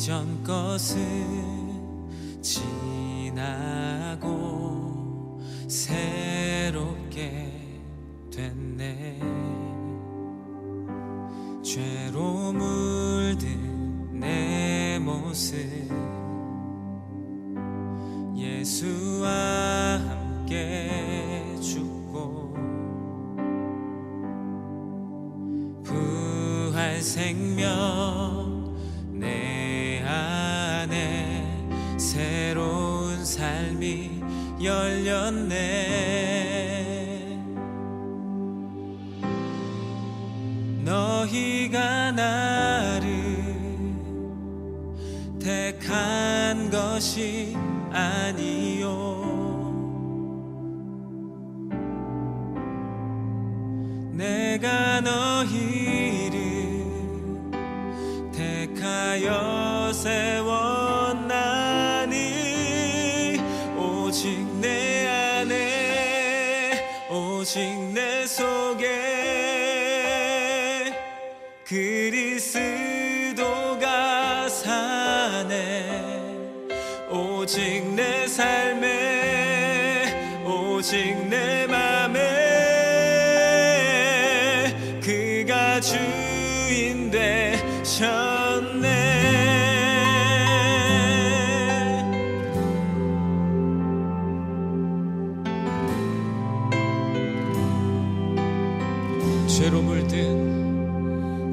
이전 것은 지나고 새롭게 됐네. 죄로 물든 내 모습 예수와 함께 죽고 부활 생명 내 안에 새로운 삶이 열렸네. 너희가 나를 택한 것이 아니요 내가 너희를 택하여 세웠나니 오직 내 안에 오직 내 속에 그리스도가 사네. 오직 내 삶에 오직 내 맘에 그가 주인 되셨네.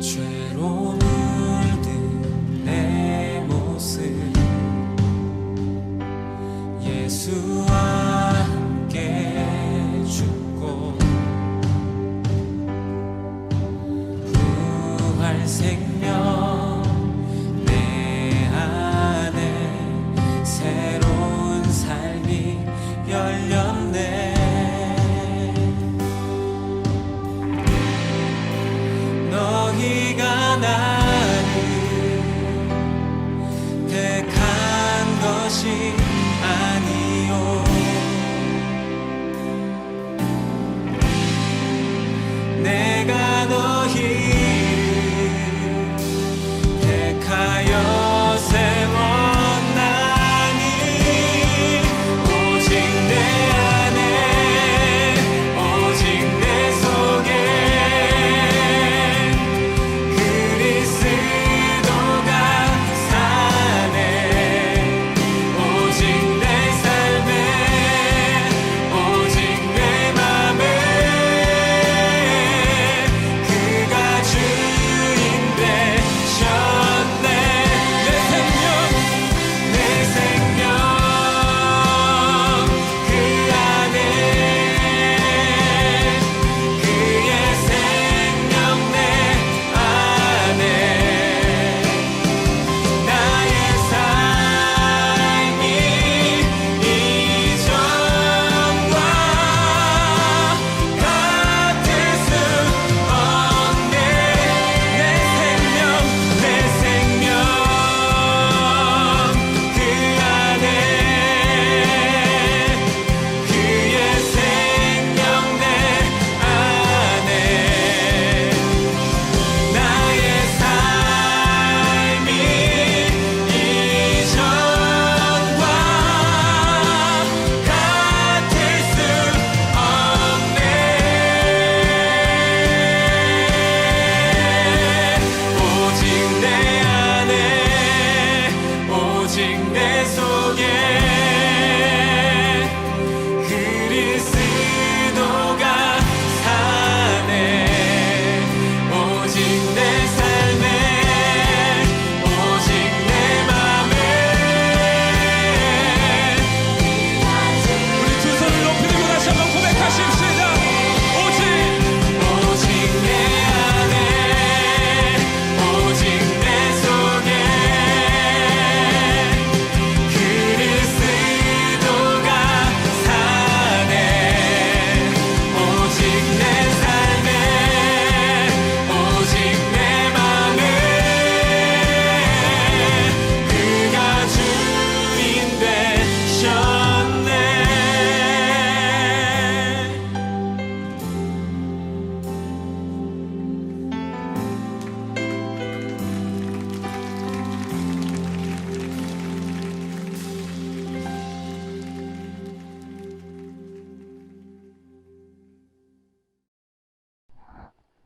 죄로 물든 내 모습 예수와 함께 죽고 부활 생명 내 안에 새로운 삶이 열렸네. 너희가 나를 택한 것이 아니요 내가 너희를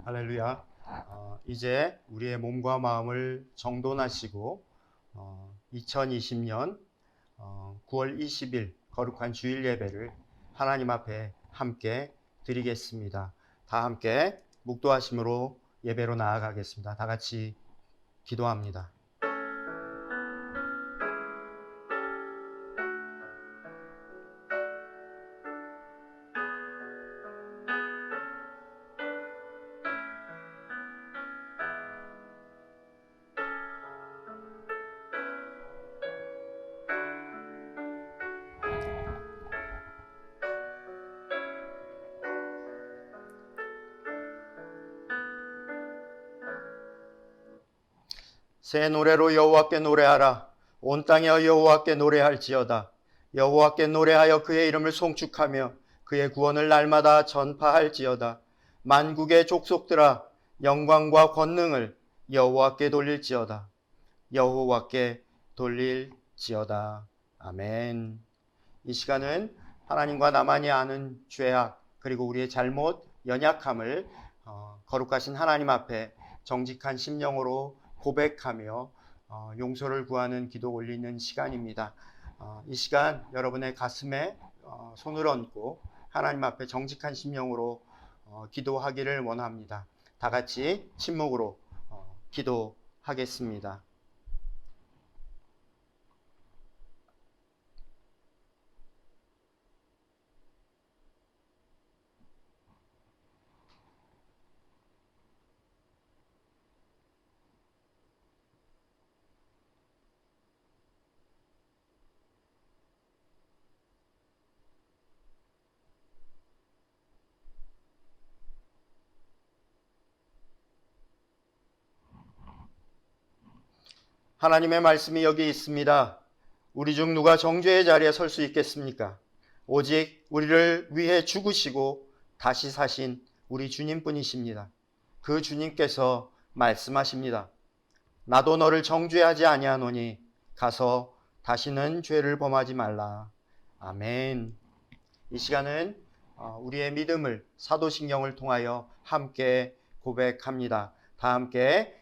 할렐루야. 이제 우리의 몸과 마음을 정돈하시고 2020년 9월 20일 거룩한 주일 예배를 하나님 앞에 함께 드리겠습니다. 다 함께 묵도하심으로 예배로 나아가겠습니다. 다 같이 기도합니다. 새 노래로 여호와께 노래하라. 온 땅이여 여호와께 노래할지어다. 여호와께 노래하여 그의 이름을 송축하며 그의 구원을 날마다 전파할지어다. 만국의 족속들아 영광과 권능을 여호와께 돌릴지어다. 여호와께 돌릴지어다. 아멘. 이 시간은 하나님과 나만이 아는 죄악 그리고 우리의 잘못 연약함을 거룩하신 하나님 앞에 정직한 심령으로 고백하며 용서를 구하는 기도 올리는 시간입니다. 이 시간 여러분의 가슴에 손을 얹고 하나님 앞에 정직한 심령으로 기도하기를 원합니다. 다 같이 침묵으로 기도하겠습니다. 하나님의 말씀이 여기 있습니다. 우리 중 누가 정죄의 자리에 설 수 있겠습니까? 오직 우리를 위해 죽으시고 다시 사신 우리 주님뿐이십니다. 그 주님께서 말씀하십니다. 나도 너를 정죄하지 아니하노니 가서 다시는 죄를 범하지 말라. 아멘. 이 시간은 우리의 믿음을 사도신경을 통하여 함께 고백합니다. 다 함께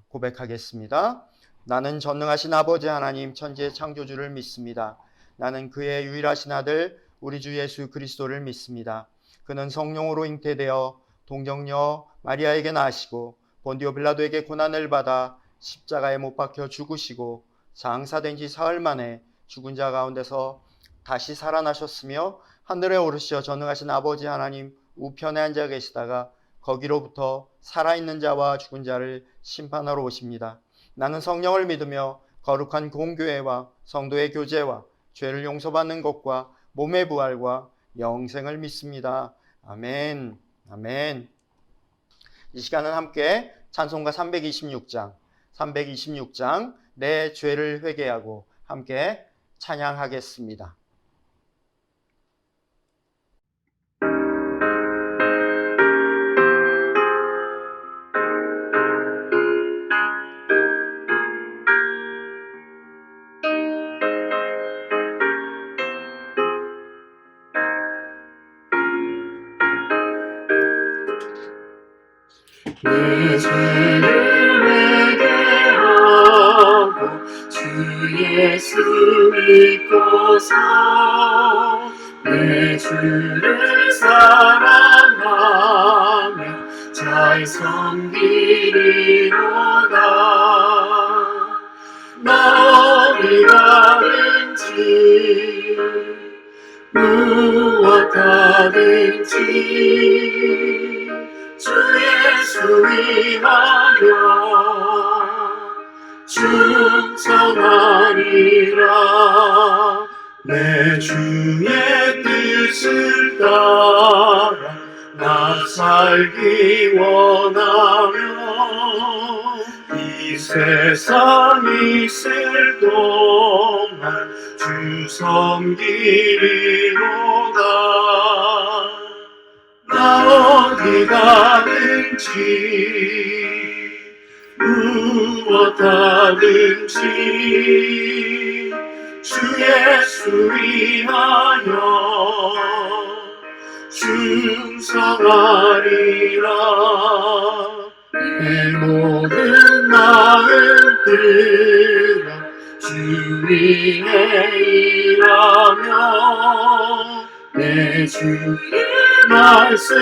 고백하겠습니다. 나는 전능하신 아버지 하나님 천지의 창조주를 믿습니다. 나는 그의 유일하신 아들 우리 주 예수 그리스도를 믿습니다. 그는 성령으로 잉태되어 동정녀 마리아에게 나시고 본디오 빌라도에게 고난을 받아 십자가에 못 박혀 죽으시고 장사된 지 사흘 만에 죽은 자 가운데서 다시 살아나셨으며 하늘에 오르시어 전능하신 아버지 하나님 우편에 앉아 계시다가 거기로부터 살아있는 자와 죽은 자를 심판하러 오십니다. 나는 성령을 믿으며 거룩한 공교회와 성도의 교제와 죄를 용서받는 것과 몸의 부활과 영생을 믿습니다. 아멘. 아멘. 이 시간은 함께 찬송가 326장 내 죄를 회개하고 함께 찬양하겠습니다. 내 죄를 회개하고 주 예수 믿고서 내 주를 사랑하며 잘 섬기리로다. 나 어디 가든지 무엇 하든지 주 예수 위하여 충성하리라. 내 주의 뜻을 따라 나 살기 원하며 이 세상 있을 동안 주 섬기리로다. 나 어디 가든지 무엇 하든지 주 예수 위하여 충성하리라. 내 모든 마음들아 주 위에 일하며 내 주의 말씀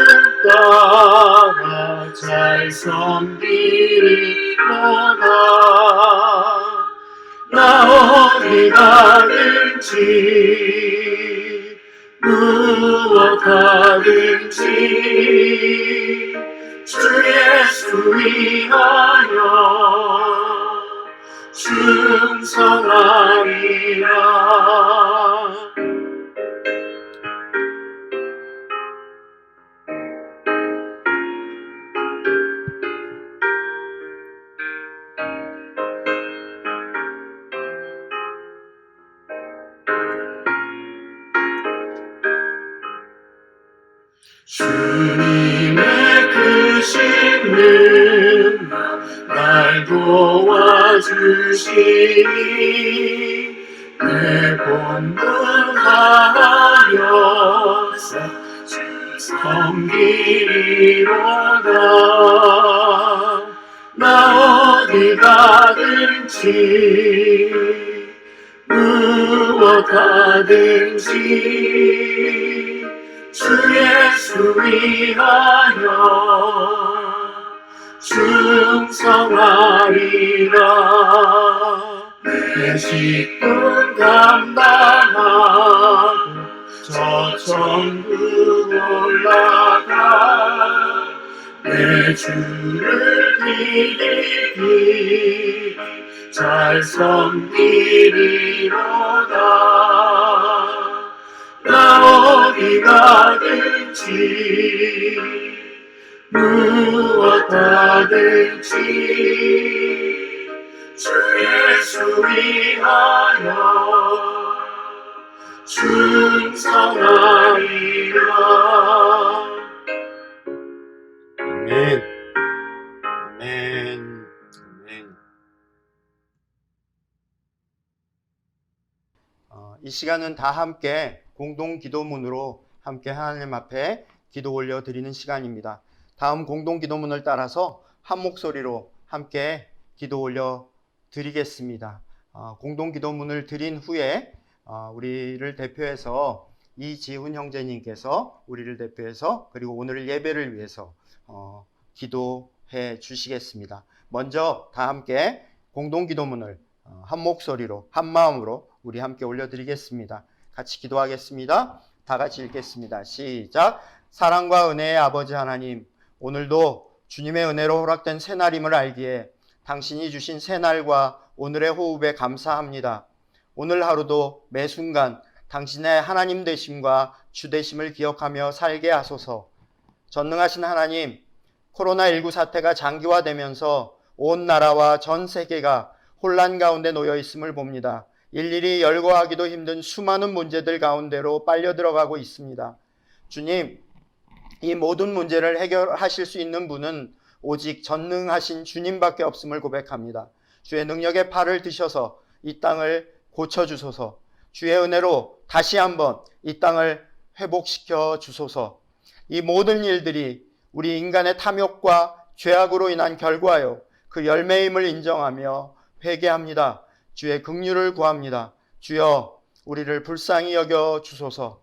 따라 잘 섬기리로다. 나 어디 가든지 무엇 하든지 주 예수 위하여 충성하리라. 주님의 크신 은혜가 날 도와주시니 내 본분 다하여서 주 섬기리로다. 나 어디 가든지 무엇 하든지 주 예수 위하여 충성하리라. 내 식분 감당하고 저 천국 올라가 내 주를 기리기 잘 섬기리로다. 나 어디 가든지 무엇 하든지 주 예수 위하여 충성하리라. 아멘. 아멘. 아멘. 이 시간은 다 함께 공동 기도문으로 함께 하나님 앞에 기도 올려 드리는 시간입니다. 다음 공동 기도문을 따라서 한 목소리로 함께 기도 올려 드리겠습니다. 공동 기도문을 드린 후에 우리를 대표해서 이지훈 형제님께서 우리를 대표해서 그리고 오늘 예배를 위해서 기도해 주시겠습니다. 먼저 다 함께 공동 기도문을 한 목소리로 한 마음으로 우리 함께 올려드리겠습니다. 같이 기도하겠습니다. 다 같이 읽겠습니다. 시작. 사랑과 은혜의 아버지 하나님, 오늘도 주님의 은혜로 허락된 새날임을 알기에 당신이 주신 새날과 오늘의 호흡에 감사합니다. 오늘 하루도 매 순간 당신의 하나님 되심과 주 되심을 기억하며 살게 하소서. 전능하신 하나님, 코로나19 사태가 장기화되면서 온 나라와 전 세계가 혼란 가운데 놓여 있음을 봅니다. 일일이 열거하기도 힘든 수많은 문제들 가운데로 빨려 들어가고 있습니다. 주님, 이 모든 문제를 해결하실 수 있는 분은 오직 전능하신 주님밖에 없음을 고백합니다. 주의 능력의 팔을 드셔서 이 땅을 고쳐주소서. 주의 은혜로 다시 한번 이 땅을 회복시켜 주소서. 이 모든 일들이 우리 인간의 탐욕과 죄악으로 인한 결과요, 그 열매임을 인정하며 회개합니다. 주의 긍휼을 구합니다. 주여, 우리를 불쌍히 여겨 주소서.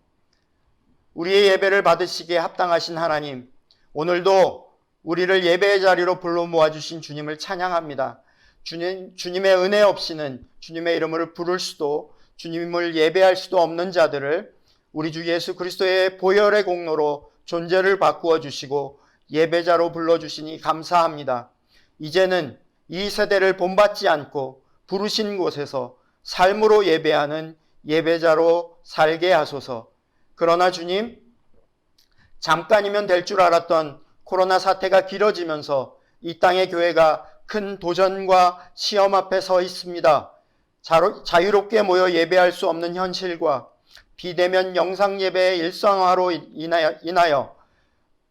우리의 예배를 받으시기에 합당하신 하나님, 오늘도 우리를 예배의 자리로 불러 모아주신 주님을 찬양합니다. 주님의 은혜 없이는 주님의 이름을 부를 수도 주님을 예배할 수도 없는 자들을 우리 주 예수 그리스도의 보혈의 공로로 존재를 바꾸어 주시고 예배자로 불러주시니 감사합니다. 이제는 이 세대를 본받지 않고 부르신 곳에서 삶으로 예배하는 예배자로 살게 하소서. 그러나 주님, 잠깐이면 될 줄 알았던 코로나 사태가 길어지면서 이 땅의 교회가 큰 도전과 시험 앞에 서 있습니다. 자유롭게 모여 예배할 수 없는 현실과 비대면 영상 예배의 일상화로 인하여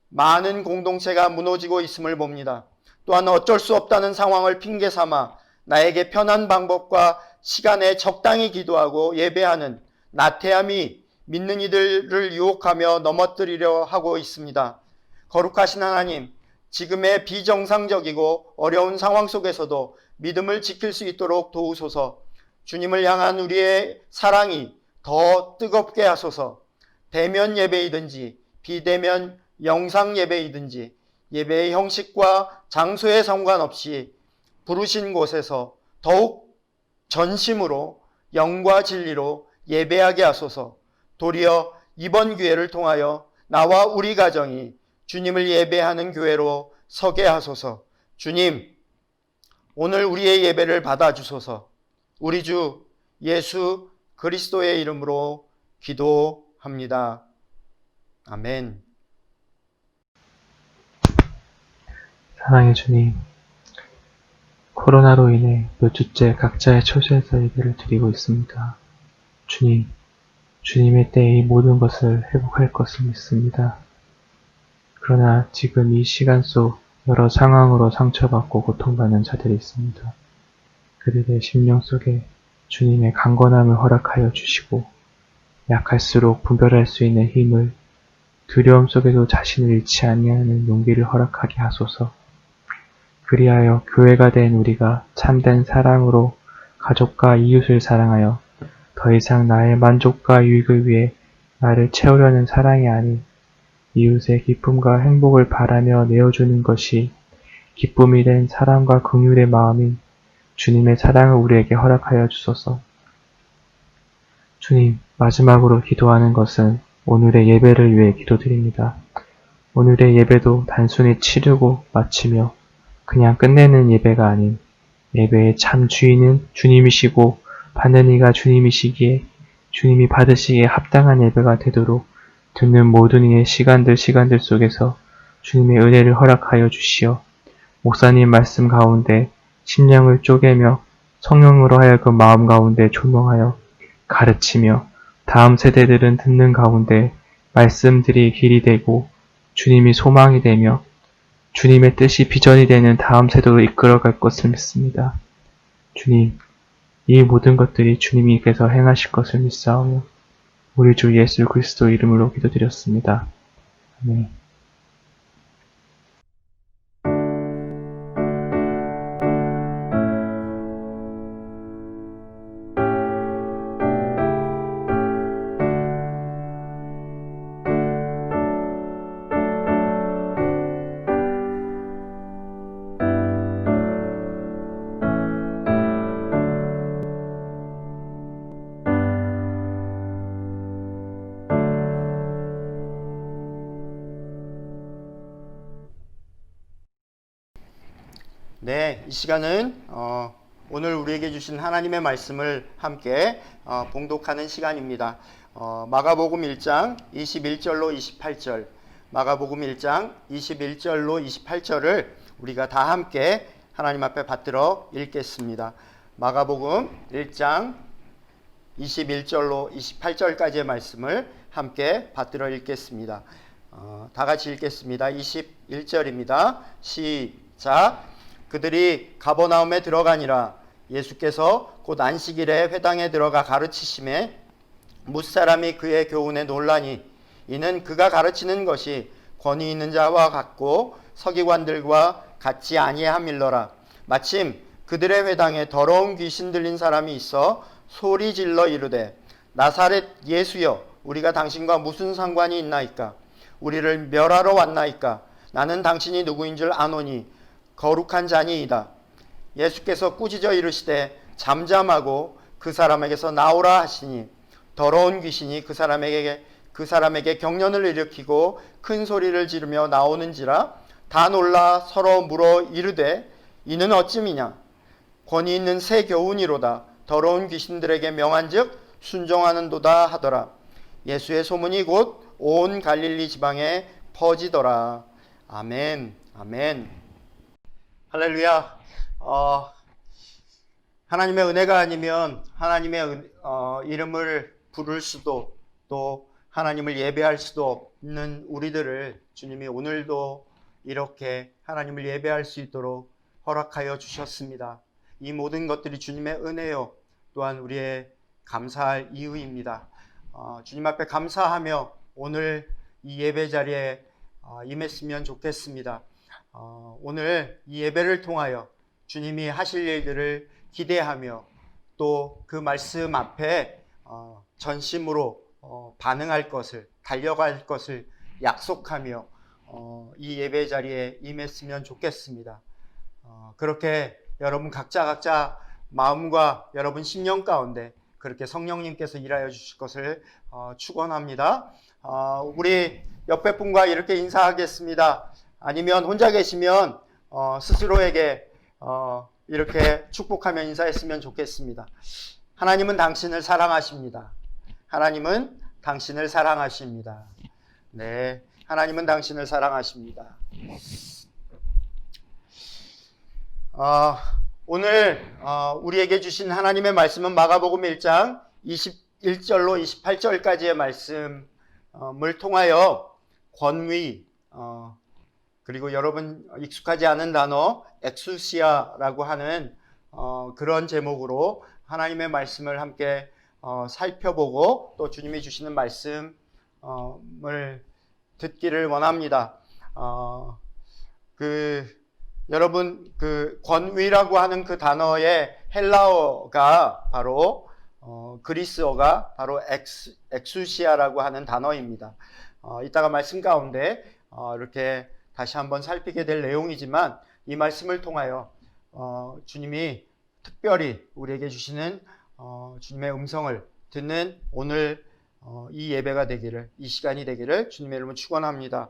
많은 공동체가 무너지고 있음을 봅니다. 또한 어쩔 수 없다는 상황을 핑계 삼아 나에게 편한 방법과 시간에 적당히 기도하고 예배하는 나태함이 믿는 이들을 유혹하며 넘어뜨리려 하고 있습니다. 거룩하신 하나님, 지금의 비정상적이고 어려운 상황 속에서도 믿음을 지킬 수 있도록 도우소서. 주님을 향한 우리의 사랑이 더 뜨겁게 하소서. 대면 예배이든지 비대면 영상 예배이든지 예배의 형식과 장소에 상관없이 부르신 곳에서 더욱 전심으로 영과 진리로 예배하게 하소서. 도리어 이번 기회를 통하여 나와 우리 가정이 주님을 예배하는 교회로 서게 하소서. 주님, 오늘 우리의 예배를 받아주소서. 우리 주 예수 그리스도의 이름으로 기도합니다. 아멘. 사랑의 주님, 코로나로 인해 몇 주째 각자의 처소에서 예배를 드리고 있습니다. 주님, 주님의 때에 이 모든 것을 회복할 것을 믿습니다. 그러나 지금 이 시간 속 여러 상황으로 상처받고 고통받는 자들이 있습니다. 그들의 심령 속에 주님의 강건함을 허락하여 주시고 약할수록 분별할 수 있는 힘을, 두려움 속에도 자신을 잃지 아니하는 용기를 허락하게 하소서. 그리하여 교회가 된 우리가 참된 사랑으로 가족과 이웃을 사랑하여 더 이상 나의 만족과 유익을 위해 나를 채우려는 사랑이 아닌 이웃의 기쁨과 행복을 바라며 내어주는 것이 기쁨이 된 사랑과 긍휼의 마음인 주님의 사랑을 우리에게 허락하여 주소서. 주님, 마지막으로 기도하는 것은 오늘의 예배를 위해 기도드립니다. 오늘의 예배도 단순히 치르고 마치며 그냥 끝내는 예배가 아닌 예배의 참 주인은 주님이시고 받는 이가 주님이시기에 주님이 받으시기에 합당한 예배가 되도록 듣는 모든 이의 시간들 속에서 주님의 은혜를 허락하여 주시어 목사님 말씀 가운데 심령을 쪼개며 성령으로 하여금 마음 가운데 조명하여 가르치며 다음 세대들은 듣는 가운데 말씀들이 길이 되고 주님이 소망이 되며 주님의 뜻이 비전이 되는 다음 세대로 이끌어갈 것을 믿습니다. 주님, 이 모든 것들이 주님께서 행하실 것을 믿사오며 우리 주 예수 그리스도 이름으로 기도드렸습니다. 아멘. 네, 이 시간은 오늘 우리에게 주신 하나님의 말씀을 함께 봉독하는 시간입니다. 마가복음 1장 21절로 28절, 마가복음 1장 21절로 28절을 우리가 다 함께 하나님 앞에 받들어 읽겠습니다. 마가복음 1장 21절로 28절까지의 말씀을 함께 받들어 읽겠습니다. 다 같이 읽겠습니다. 21절입니다. 시작. 그들이 가버나움에 들어가니라. 예수께서 곧 안식일에 회당에 들어가 가르치심에 뭇사람이 그의 교훈에 놀라니 이는 그가 가르치는 것이 권위 있는 자와 같고 서기관들과 같지 아니함일러라. 마침 그들의 회당에 더러운 귀신 들린 사람이 있어 소리 질러 이르되 나사렛 예수여, 우리가 당신과 무슨 상관이 있나이까? 우리를 멸하러 왔나이까? 나는 당신이 누구인 줄 아노니 거룩한 자니이다. 예수께서 꾸짖어 이르시되 잠잠하고 그 사람에게서 나오라 하시니 더러운 귀신이 그 사람에게 경련을 일으키고 큰 소리를 지르며 나오는지라 다 놀라 서로 물어 이르되 이는 어찌미냐? 권위 있는 새 교훈이로다. 더러운 귀신들에게 명한즉 순종하는도다 하더라. 예수의 소문이 곧 온 갈릴리 지방에 퍼지더라. 아멘. 아멘. 할렐루야. 하나님의 은혜가 아니면 하나님의 이름을 부를 수도 또 하나님을 예배할 수도 없는 우리들을 주님이 오늘도 이렇게 하나님을 예배할 수 있도록 허락하여 주셨습니다. 이 모든 것들이 주님의 은혜요 또한 우리의 감사할 이유입니다. 주님 앞에 감사하며 오늘 이 예배 자리에 임했으면 좋겠습니다. 오늘 이 예배를 통하여 주님이 하실 일들을 기대하며 또 그 말씀 앞에 전심으로 반응할 것을, 달려갈 것을 약속하며 이 예배 자리에 임했으면 좋겠습니다. 그렇게 여러분 각자 마음과 여러분 심령 가운데 그렇게 성령님께서 일하여 주실 것을 축원합니다. 우리 옆에 분과 이렇게 인사하겠습니다. 아니면 혼자 계시면 스스로에게 이렇게 축복하며 인사했으면 좋겠습니다. 하나님은 당신을 사랑하십니다. 하나님은 당신을 사랑하십니다. 네, 하나님은 당신을 사랑하십니다. 오늘 우리에게 주신 하나님의 말씀은 마가복음 1장 21절로 28절까지의 말씀을 통하여 권위, 그리고 여러분 익숙하지 않은 단어 엑수시아라고 하는 그런 제목으로 하나님의 말씀을 함께 살펴보고 또 주님이 주시는 말씀을 듣기를 원합니다. 여러분 그 권위라고 하는 그 단어의 헬라어가 바로 그리스어가 바로 엑수시아라고 하는 단어입니다. 이따가 말씀 가운데 이렇게 다시 한번 살피게 될 내용이지만 이 말씀을 통하여 주님이 특별히 우리에게 주시는 주님의 음성을 듣는 오늘 이 예배가 되기를, 이 시간이 되기를 주님의 이름으로 축원합니다.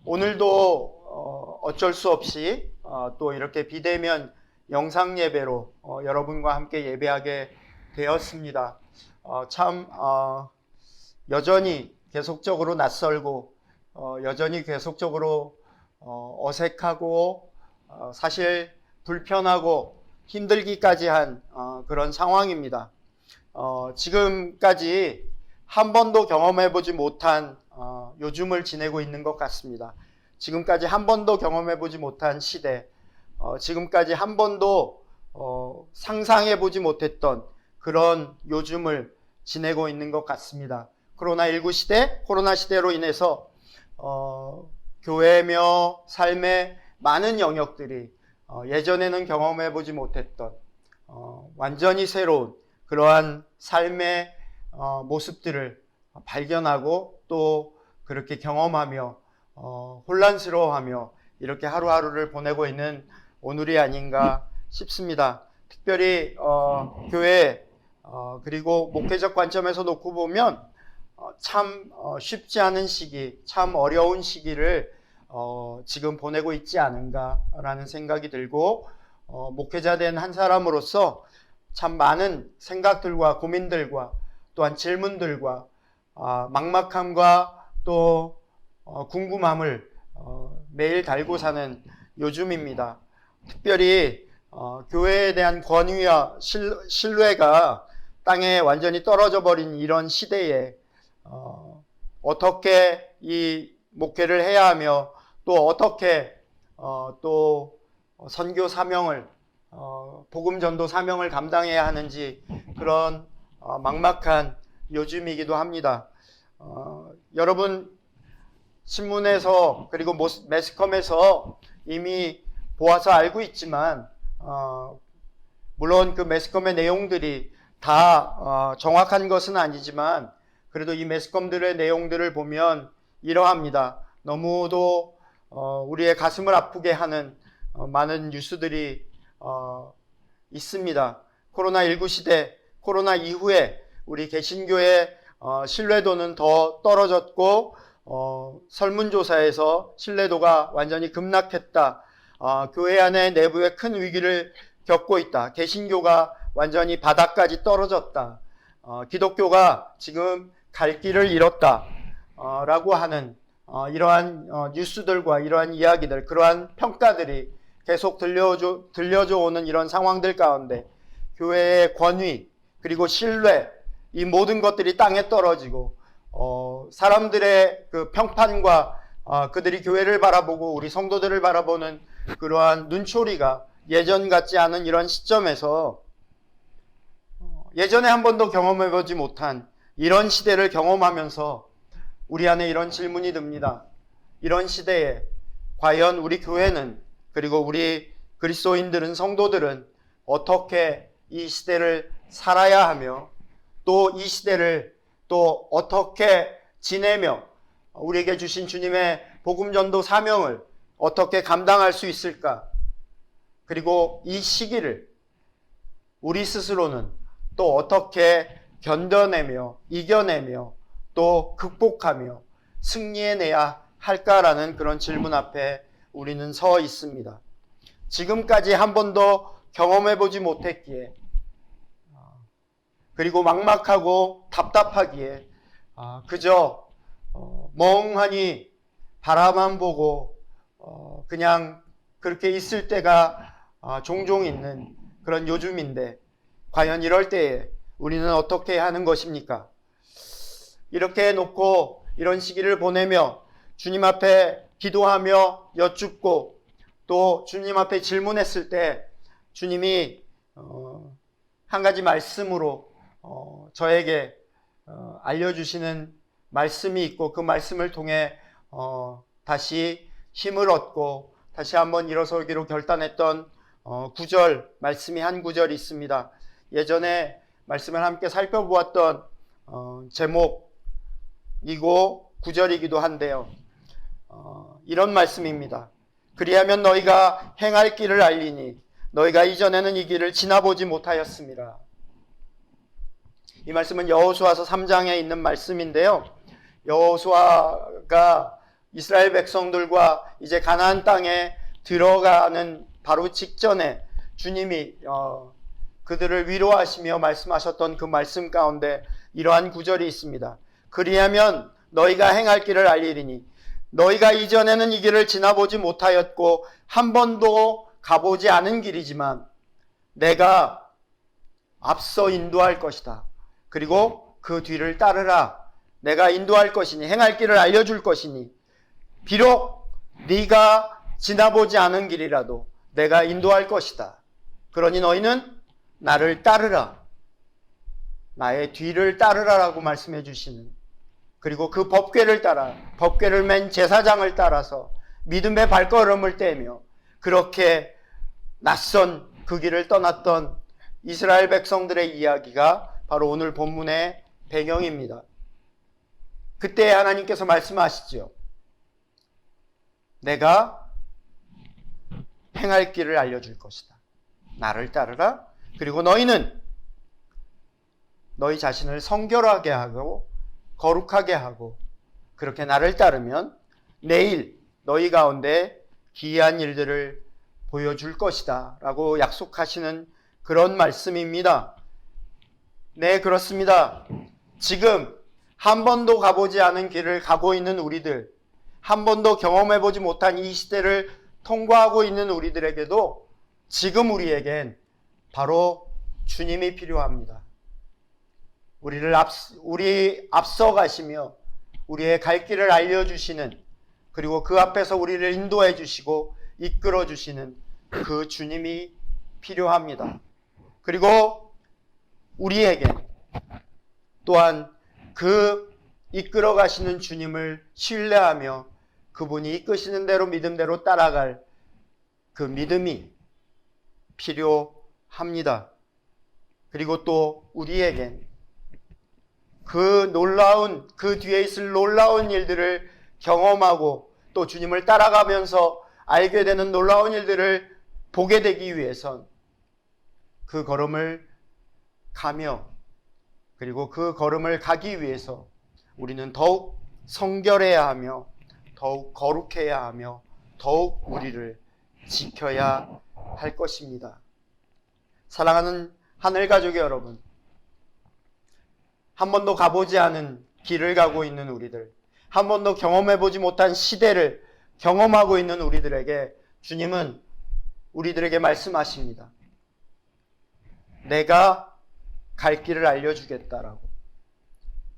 오늘도 어쩔 수 없이 또 이렇게 비대면 영상 예배로 여러분과 함께 예배하게 되었습니다. 참 여전히 계속적으로 낯설고 여전히 계속적으로 어색하고 사실 불편하고 힘들기까지 한 그런 상황입니다. 지금까지 한 번도 경험해보지 못한 요즘을 지내고 있는 것 같습니다. 지금까지 한 번도 경험해보지 못한 시대, 지금까지 한 번도 상상해보지 못했던 그런 요즘을 지내고 있는 것 같습니다. 코로나19 시대, 코로나 시대로 인해서 교회며 삶의 많은 영역들이 예전에는 경험해보지 못했던 완전히 새로운 그러한 삶의 모습들을 발견하고 또 그렇게 경험하며 혼란스러워하며 이렇게 하루하루를 보내고 있는 오늘이 아닌가 싶습니다. 특별히 교회 그리고 목회적 관점에서 놓고 보면 참 쉽지 않은 시기, 참 어려운 시기를 지금 보내고 있지 않은가라는 생각이 들고 목회자 된 한 사람으로서 참 많은 생각들과 고민들과 또한 질문들과 막막함과 또 궁금함을 매일 달고 사는 요즘입니다. 특별히 교회에 대한 권위와 신뢰가 땅에 완전히 떨어져 버린 이런 시대에 어떻게 이 목회를 해야 하며 또 어떻게 또 선교 사명을 복음 전도 사명을 감당해야 하는지 그런 막막한 요즘이기도 합니다. 여러분 신문에서 그리고 매스컴에서 이미 보아서 알고 있지만 물론 그 매스컴의 내용들이 다 정확한 것은 아니지만 그래도 이 매스컴들의 내용들을 보면 이러합니다. 너무도 우리의 가슴을 아프게 하는 많은 뉴스들이 있습니다. 코로나19 시대, 코로나 이후에 우리 개신교의 신뢰도는 더 떨어졌고 설문조사에서 신뢰도가 완전히 급락했다. 교회 안에 내부에 큰 위기를 겪고 있다. 개신교가 완전히 바닥까지 떨어졌다. 기독교가 지금 갈 길을 잃었다. 라고 하는 이러한 뉴스들과 이러한 이야기들, 그러한 평가들이 계속 들려져 오는 이런 상황들 가운데 교회의 권위 그리고 신뢰 이 모든 것들이 땅에 떨어지고 사람들의 그 평판과 그들이 교회를 바라보고 우리 성도들을 바라보는 그러한 눈초리가 예전 같지 않은 이런 시점에서 예전에 한 번도 경험해보지 못한 이런 시대를 경험하면서 우리 안에 이런 질문이 듭니다. 이런 시대에 과연 우리 교회는, 그리고 우리 그리스도인들은, 성도들은 어떻게 이 시대를 살아야 하며 또 이 시대를 또 어떻게 지내며 우리에게 주신 주님의 복음 전도 사명을 어떻게 감당할 수 있을까? 그리고 이 시기를 우리 스스로는 또 어떻게 견뎌내며 이겨내며 또 극복하며 승리해내야 할까라는 그런 질문 앞에 우리는 서 있습니다. 지금까지 한 번도 경험해보지 못했기에, 그리고 막막하고 답답하기에 그저 멍하니 바라만 보고 그냥 그렇게 있을 때가 종종 있는 그런 요즘인데, 과연 이럴 때에 우리는 어떻게 하는 것입니까? 이렇게 해놓고 이런 시기를 보내며 주님 앞에 기도하며 여쭙고 또 주님 앞에 질문했을 때 주님이 한 가지 말씀으로 저에게 알려주시는 말씀이 있고, 그 말씀을 통해 다시 힘을 얻고 다시 한번 일어서기로 결단했던 구절, 말씀이 한 구절이 있습니다. 예전에 말씀을 함께 살펴보았던 제목이고 구절이기도 한데요. 이런 말씀입니다. 그리하면 너희가 행할 길을 알리니 너희가 이전에는 이 길을 지나보지 못하였습니다. 이 말씀은 여호수아서 3장에 있는 말씀인데요. 여호수아가 이스라엘 백성들과 이제 가나안 땅에 들어가는 바로 직전에 주님이 그들을 위로하시며 말씀하셨던 그 말씀 가운데 이러한 구절이 있습니다. 그리하면 너희가 행할 길을 알리리니 너희가 이전에는 이 길을 지나보지 못하였고 한 번도 가보지 않은 길이지만 내가 앞서 인도할 것이다. 그리고 그 뒤를 따르라. 내가 인도할 것이니, 행할 길을 알려줄 것이니, 비록 네가 지나보지 않은 길이라도 내가 인도할 것이다. 그러니 너희는 나를 따르라. 나의 뒤를 따르라라고 말씀해 주시는, 그리고 그 법궤를 따라, 법궤를 맨 제사장을 따라서 믿음의 발걸음을 떼며 그렇게 낯선 그 길을 떠났던 이스라엘 백성들의 이야기가 바로 오늘 본문의 배경입니다. 그때 하나님께서 말씀하시죠. 내가 행할 길을 알려줄 것이다. 나를 따르라. 그리고 너희는 너희 자신을 성결하게 하고 거룩하게 하고 그렇게 나를 따르면 내일 너희 가운데 기이한 일들을 보여줄 것이다 라고 약속하시는 그런 말씀입니다. 네, 그렇습니다. 지금 한 번도 가보지 않은 길을 가고 있는 우리들, 한 번도 경험해보지 못한 이 시대를 통과하고 있는 우리들에게도 지금 우리에겐 바로 주님이 필요합니다. 우리 앞서 가시며 우리의 갈 길을 알려주시는, 그리고 그 앞에서 우리를 인도해 주시고 이끌어 주시는 그 주님이 필요합니다. 그리고 우리에겐 또한 그 이끌어 가시는 주님을 신뢰하며 그분이 이끄시는 대로 믿음대로 따라갈 그 믿음이 필요합니다. 그리고 또 우리에겐 그 뒤에 있을 놀라운 일들을 경험하고 또 주님을 따라가면서 알게 되는 놀라운 일들을 보게 되기 위해선 그 걸음을 가며, 그리고 그 걸음을 가기 위해서 우리는 더욱 성결해야 하며 더욱 거룩해야 하며 더욱 우리를 지켜야 할 것입니다. 사랑하는 하늘가족 여러분, 한 번도 가보지 않은 길을 가고 있는 우리들, 한 번도 경험해보지 못한 시대를 경험하고 있는 우리들에게 주님은 우리들에게 말씀하십니다. 내가 갈 길을 알려주겠다라고,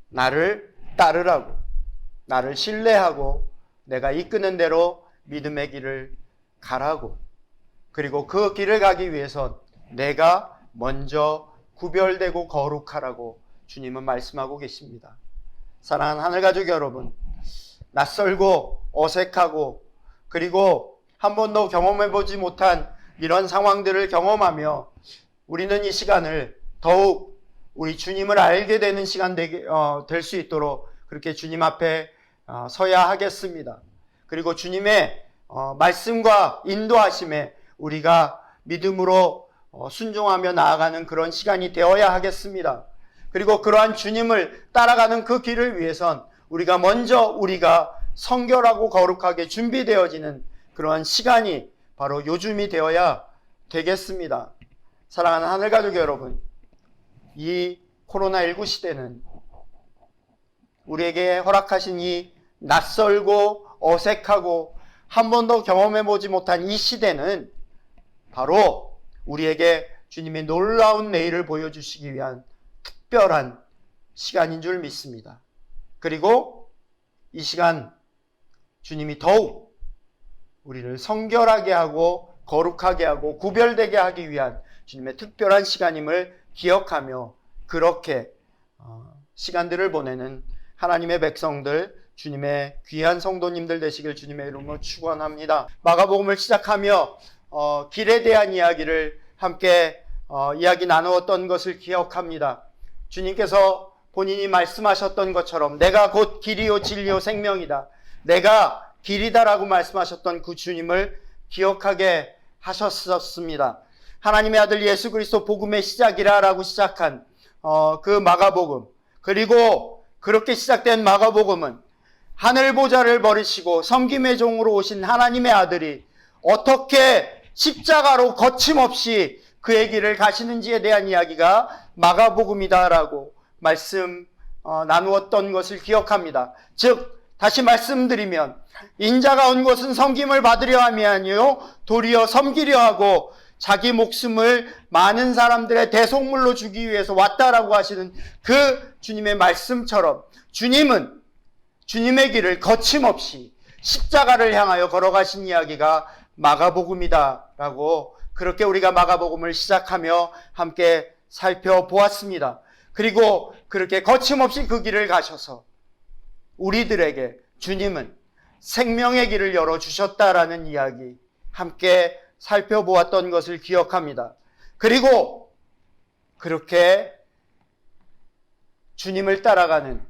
나를 따르라고, 나를 신뢰하고 내가 이끄는 대로 믿음의 길을 가라고, 그리고 그 길을 가기 위해선 내가 먼저 구별되고 거룩하라고 주님은 말씀하고 계십니다. 사랑하는 하늘가족 여러분, 낯설고 어색하고 그리고 한 번도 경험해보지 못한 이런 상황들을 경험하며 우리는 이 시간을 더욱 우리 주님을 알게 되는 시간 될 수 있도록 그렇게 주님 앞에 서야 하겠습니다. 그리고 주님의 말씀과 인도하심에 우리가 믿음으로 순종하며 나아가는 그런 시간이 되어야 하겠습니다. 그리고 그러한 주님을 따라가는 그 길을 위해선 우리가 성결하고 거룩하게 준비되어지는 그러한 시간이 바로 요즘이 되어야 되겠습니다. 사랑하는 하늘가족 여러분, 이 코로나19 시대는 우리에게 허락하신 이 낯설고 어색하고 한 번도 경험해보지 못한 이 시대는 바로 우리에게 주님의 놀라운 내일을 보여주시기 위한 특별한 시간인 줄 믿습니다. 그리고 이 시간 주님이 더욱 우리를 성결하게 하고 거룩하게 하고 구별되게 하기 위한 주님의 특별한 시간임을 기억하며 그렇게 시간들을 보내는 하나님의 백성들, 주님의 귀한 성도님들 되시길 주님의 이름으로 축원합니다. 마가복음을 시작하며 길에 대한 이야기를 함께 이야기 나누었던 것을 기억합니다. 주님께서 본인이 말씀하셨던 것처럼 내가 곧 길이요 진리요 생명이다, 내가 길이다라고 말씀하셨던 그 주님을 기억하게 하셨었습니다. 하나님의 아들 예수 그리스도 복음의 시작이라라고 시작한 그 마가복음, 그리고 그렇게 시작된 마가복음은 하늘 보좌를 버리시고 섬김의 종으로 오신 하나님의 아들이 어떻게 십자가로 거침없이 그의 길을 가시는지에 대한 이야기가 마가복음이다라고 말씀 나누었던 것을 기억합니다. 즉 다시 말씀드리면 인자가 온 것은 섬김을 받으려 함이 아니요 도리어 섬기려 하고 자기 목숨을 많은 사람들의 대속물로 주기 위해서 왔다라고 하시는 그 주님의 말씀처럼 주님은 주님의 길을 거침없이 십자가를 향하여 걸어가신 이야기가 마가복음이다라고 그렇게 우리가 마가복음을 시작하며 함께 살펴보았습니다. 그리고 그렇게 거침없이 그 길을 가셔서 우리들에게 주님은 생명의 길을 열어주셨다라는 이야기 함께 살펴보았던 것을 기억합니다. 그리고 그렇게 주님을 따라가는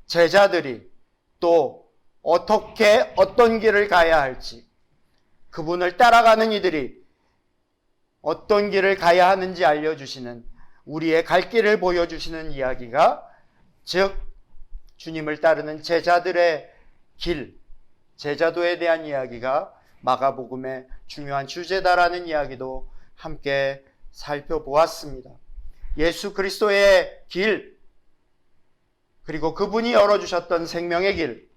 제자들이 또 어떻게 어떤 길을 가야 할지, 그분을 따라가는 이들이 어떤 길을 가야 하는지 알려주시는 우리의 갈 길을 보여주시는 이야기가 즉 주님을 따르는 제자들의 길, 제자도에 대한 이야기가 마가복음의 중요한 주제다라는 이야기도 함께 살펴보았습니다. 예수 그리스도의 길, 그리고 그분이 열어주셨던 생명의 길,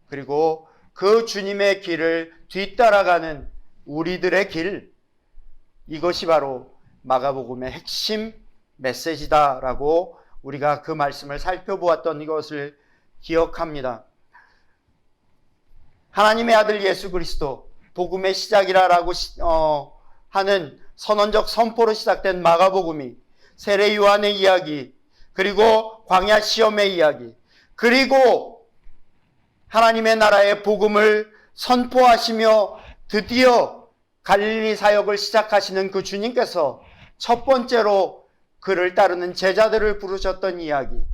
그리고 그 주님의 길을 뒤따라가는 우리들의 길, 이것이 바로 마가복음의 핵심 메시지다라고 우리가 그 말씀을 살펴보았던 것을 기억합니다. 하나님의 아들 예수 그리스도 복음의 시작이라고 하는 선언적 선포로 시작된 마가복음이 세례 요한의 이야기, 그리고 광야 시험의 이야기, 그리고 하나님의 나라의 복음을 선포하시며 드디어 갈릴리 사역을 시작하시는 그 주님께서 첫 번째로 그를 따르는 제자들을 부르셨던 이야기,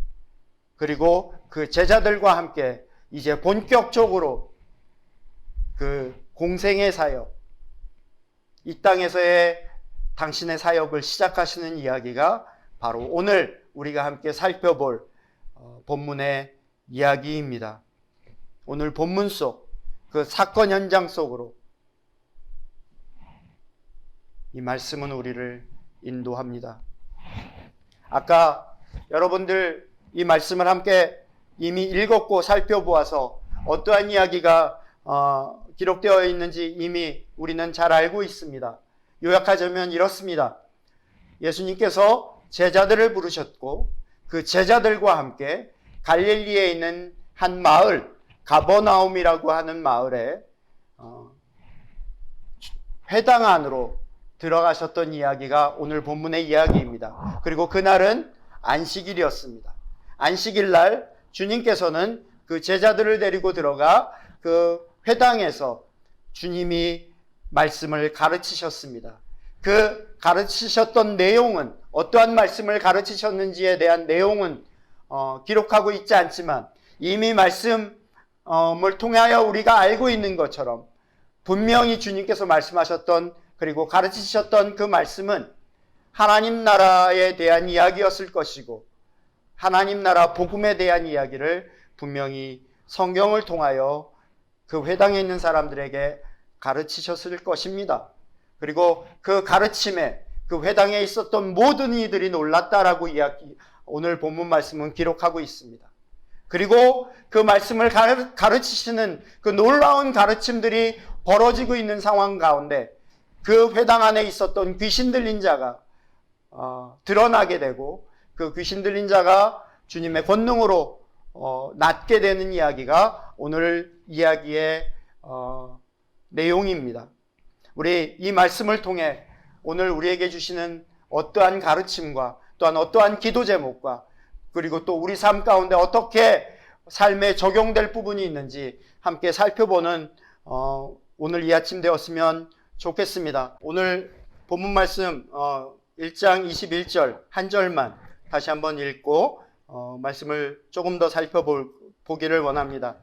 그리고 그 제자들과 함께 이제 본격적으로 그 공생의 사역, 이 땅에서의 당신의 사역을 시작하시는 이야기가 바로 오늘 우리가 함께 살펴볼 본문의 이야기입니다. 오늘 본문 속 그 사건 현장 속으로 이 말씀은 우리를 인도합니다. 아까 여러분들 이 말씀을 함께 이미 읽었고 살펴보아서 어떠한 이야기가 기록되어 있는지 이미 우리는 잘 알고 있습니다. 요약하자면 이렇습니다. 예수님께서 제자들을 부르셨고 그 제자들과 함께 갈릴리에 있는 한 마을, 가버나움이라고 하는 마을에 회당 안으로 들어가셨던 이야기가 오늘 본문의 이야기입니다. 그리고 그날은 안식일이었습니다. 안식일 날 주님께서는 그 제자들을 데리고 들어가 그 회당에서 주님이 말씀을 가르치셨습니다. 그 가르치셨던 내용은, 어떠한 말씀을 가르치셨는지에 대한 내용은 기록하고 있지 않지만 이미 말씀을 통하여 우리가 알고 있는 것처럼 분명히 주님께서 말씀하셨던, 그리고 가르치셨던 그 말씀은 하나님 나라에 대한 이야기였을 것이고, 하나님 나라 복음에 대한 이야기를 분명히 성경을 통하여 그 회당에 있는 사람들에게 가르치셨을 것입니다. 그리고 그 가르침에 그 회당에 있었던 모든 이들이 놀랐다라고 오늘 본문 말씀은 기록하고 있습니다. 그리고 그 말씀을 가르치시는 그 놀라운 가르침들이 벌어지고 있는 상황 가운데 그 회당 안에 있었던 귀신 들린 자가 드러나게 되고, 그 귀신 들린 자가 주님의 권능으로 낫게 되는 이야기가 오늘 이야기의 내용입니다. 우리 이 말씀을 통해 오늘 우리에게 주시는 어떠한 가르침과 또한 어떠한 기도 제목과 그리고 또 우리 삶 가운데 어떻게 삶에 적용될 부분이 있는지 함께 살펴보는 오늘 이 아침 되었으면 좋겠습니다. 오늘 본문 말씀 1장 21절 한 절만 다시 한번 읽고 말씀을 조금 더 살펴보기를 원합니다.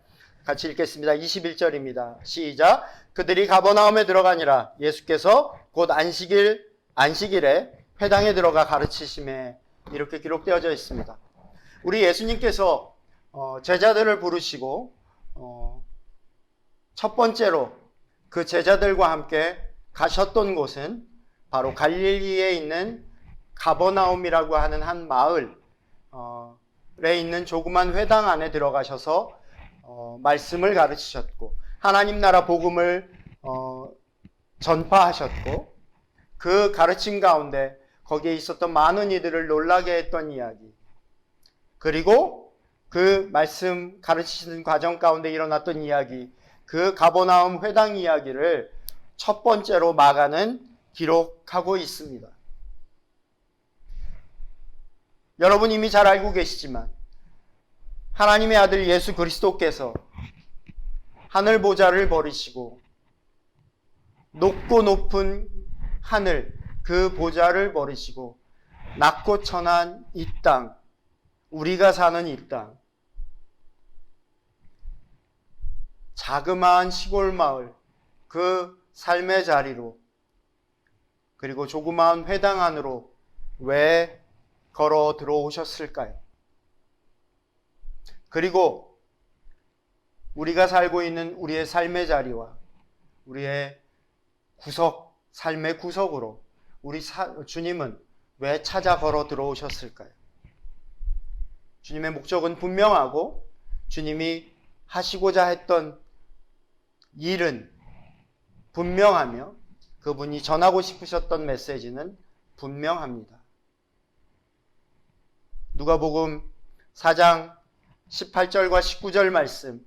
같이 읽겠습니다. 21절입니다. 시작. 그들이 가버나움에 들어가니라. 예수께서 곧 안식일에 회당에 들어가 가르치심에, 이렇게 기록되어져 있습니다. 우리 예수님께서 제자들을 부르시고 첫 번째로 그 제자들과 함께 가셨던 곳은 바로 갈릴리에 있는 가버나움이라고 하는 한 마을에 있는 조그만 회당 안에 들어가셔서 말씀을 가르치셨고 하나님 나라 복음을 전파하셨고, 그 가르침 가운데 거기에 있었던 많은 이들을 놀라게 했던 이야기, 그리고 그 말씀 가르치시는 과정 가운데 일어났던 이야기, 그 가버나움 회당 이야기를 첫 번째로 마가는 기록하고 있습니다. 여러분 이미 잘 알고 계시지만 하나님의 아들 예수 그리스도께서 하늘 보좌를 버리시고 높고 높은 하늘, 그 보좌를 버리시고 낮고 천한 이 땅, 우리가 사는 이 땅, 자그마한 시골 마을, 그 삶의 자리로, 그리고 조그마한 회당 안으로 왜 걸어 들어오셨을까요? 그리고 우리가 살고 있는 우리의 삶의 자리와 우리의 삶의 구석으로 주님은 왜 찾아 걸어 들어오셨을까요? 주님의 목적은 분명하고 주님이 하시고자 했던 일은 분명하며 그분이 전하고 싶으셨던 메시지는 분명합니다. 누가복음 4장 18절과 19절 말씀,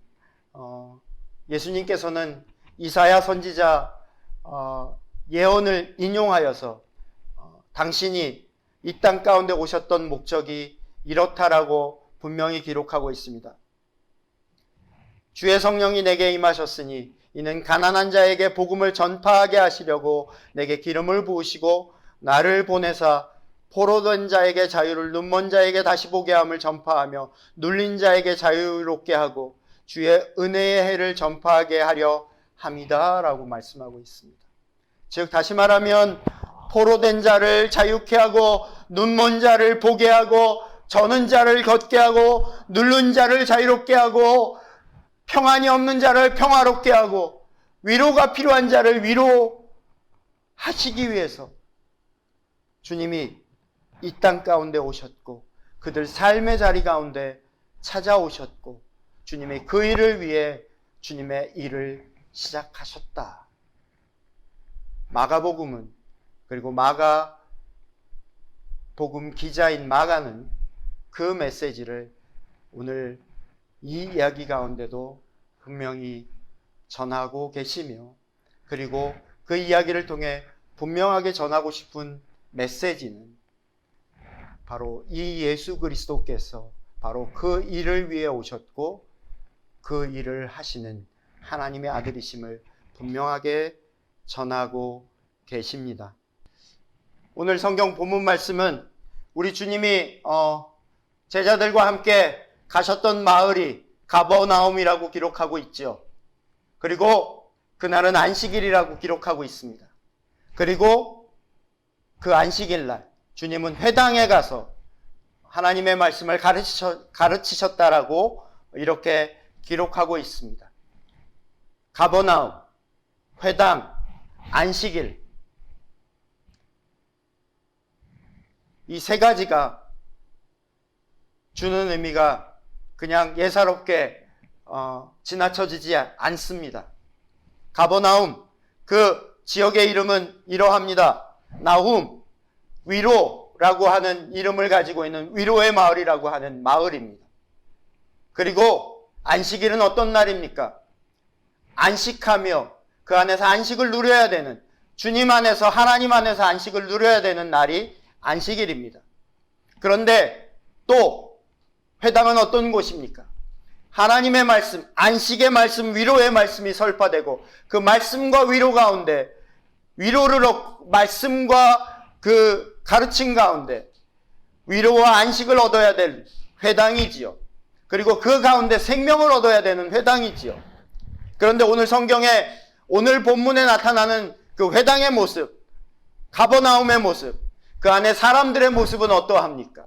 예수님께서는 이사야 선지자 예언을 인용하여서 당신이 이 땅 가운데 오셨던 목적이 이렇다라고 분명히 기록하고 있습니다. 주의 성령이 내게 임하셨으니 이는 가난한 자에게 복음을 전파하게 하시려고 내게 기름을 부으시고 나를 보내사 포로된 자에게 자유를, 눈먼 자에게 다시 보게 함을 전파하며 눌린 자에게 자유롭게 하고 주의 은혜의 해를 전파하게 하려 함이다 라고 말씀하고 있습니다. 즉 다시 말하면 포로된 자를 자유케 하고 눈먼 자를 보게 하고 저는 자를 걷게 하고 눌린 자를 자유롭게 하고 평안이 없는 자를 평화롭게 하고 위로가 필요한 자를 위로하시기 위해서 주님이 이 땅 가운데 오셨고 그들 삶의 자리 가운데 찾아오셨고 주님의 그 일을 위해 주님의 일을 시작하셨다. 마가복음은, 그리고 마가복음 기자인 마가는 그 메시지를 오늘 이 이야기 가운데도 분명히 전하고 계시며, 그리고 그 이야기를 통해 분명하게 전하고 싶은 메시지는 바로 이 예수 그리스도께서 바로 그 일을 위해 오셨고 그 일을 하시는 하나님의 아들이심을 분명하게 전하고 계십니다. 오늘 성경 본문 말씀은 우리 주님이 제자들과 함께 가셨던 마을이 가버나움이라고 기록하고 있죠. 그리고 그날은 안식일이라고 기록하고 있습니다. 그리고 그 안식일 날 주님은 회당에 가서 하나님의 말씀을 가르치셨다라고 이렇게 기록하고 있습니다. 가버나움, 회당, 안식일, 이 세 가지가 주는 의미가 그냥 예사롭게 지나쳐지지 않습니다. 가버나움, 그 지역의 이름은 이러합니다. 나훔, 위로라고 하는 이름을 가지고 있는 위로의 마을이라고 하는 마을입니다. 그리고 안식일은 어떤 날입니까? 안식하며 그 안에서 안식을 누려야 되는, 주님 안에서, 하나님 안에서 안식을 누려야 되는 날이 안식일입니다. 그런데 또 회당은 어떤 곳입니까? 하나님의 말씀, 안식의 말씀, 위로의 말씀이 설파되고 그 말씀과 위로 가운데, 말씀과 그 가르침 가운데 위로와 안식을 얻어야 될 회당이지요. 그리고 그 가운데 생명을 얻어야 되는 회당이지요. 그런데 오늘 성경에, 오늘 본문에 나타나는 그 회당의 모습, 가버나움의 모습, 그 안에 사람들의 모습은 어떠합니까?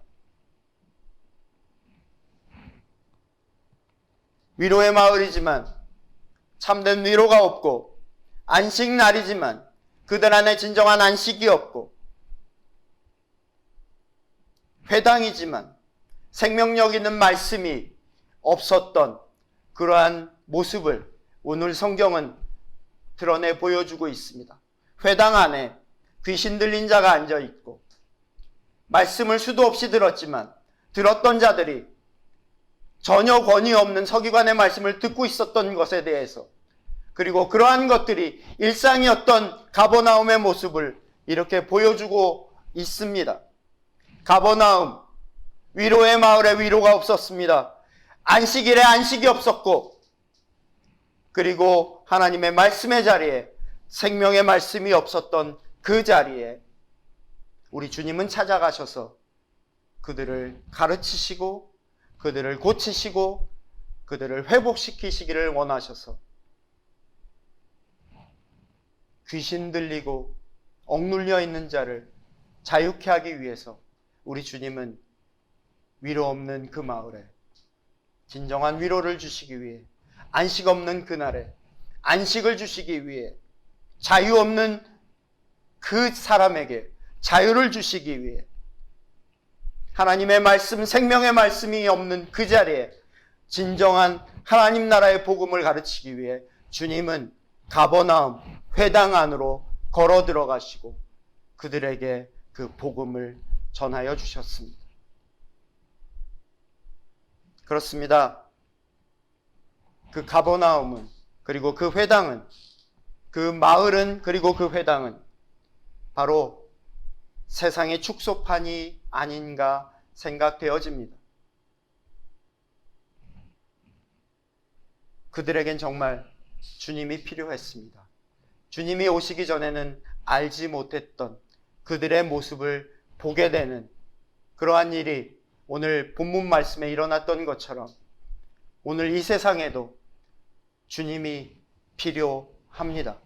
위로의 마을이지만 참된 위로가 없고, 안식날이지만 그들 안에 진정한 안식이 없고, 회당이지만 생명력 있는 말씀이 없었던 그러한 모습을 오늘 성경은 드러내 보여주고 있습니다. 회당 안에 귀신 들린 자가 앉아 있고, 말씀을 수도 없이 들었지만 들었던 자들이 전혀 권위 없는 서기관의 말씀을 듣고 있었던 것에 대해서, 그리고 그러한 것들이 일상이었던 가버나움의 모습을 이렇게 보여주고 있습니다. 가버나움, 위로의 마을에 위로가 없었습니다. 안식일에 안식이 없었고, 그리고 하나님의 말씀의 자리에 생명의 말씀이 없었던 그 자리에 우리 주님은 찾아가셔서 그들을 가르치시고 그들을 고치시고 그들을 회복시키시기를 원하셔서 귀신 들리고 억눌려 있는 자를 자유케 하기 위해서 우리 주님은 위로 없는 그 마을에 진정한 위로를 주시기 위해, 안식 없는 그날에 안식을 주시기 위해, 자유 없는 그 사람에게 자유를 주시기 위해, 하나님의 말씀, 생명의 말씀이 없는 그 자리에 진정한 하나님 나라의 복음을 가르치기 위해 주님은 가버나움 회당 안으로 걸어 들어가시고 그들에게 그 복음을 전하여 주셨습니다. 그렇습니다. 그 가버나움은, 그리고 그 회당은, 그 마을은, 그리고 그 회당은 바로 세상의 축소판이 아닌가 생각되어집니다. 그들에겐 정말 주님이 필요했습니다. 주님이 오시기 전에는 알지 못했던 그들의 모습을 보게 되는 그러한 일이 오늘 본문 말씀에 일어났던 것처럼 오늘 이 세상에도 주님이 필요합니다.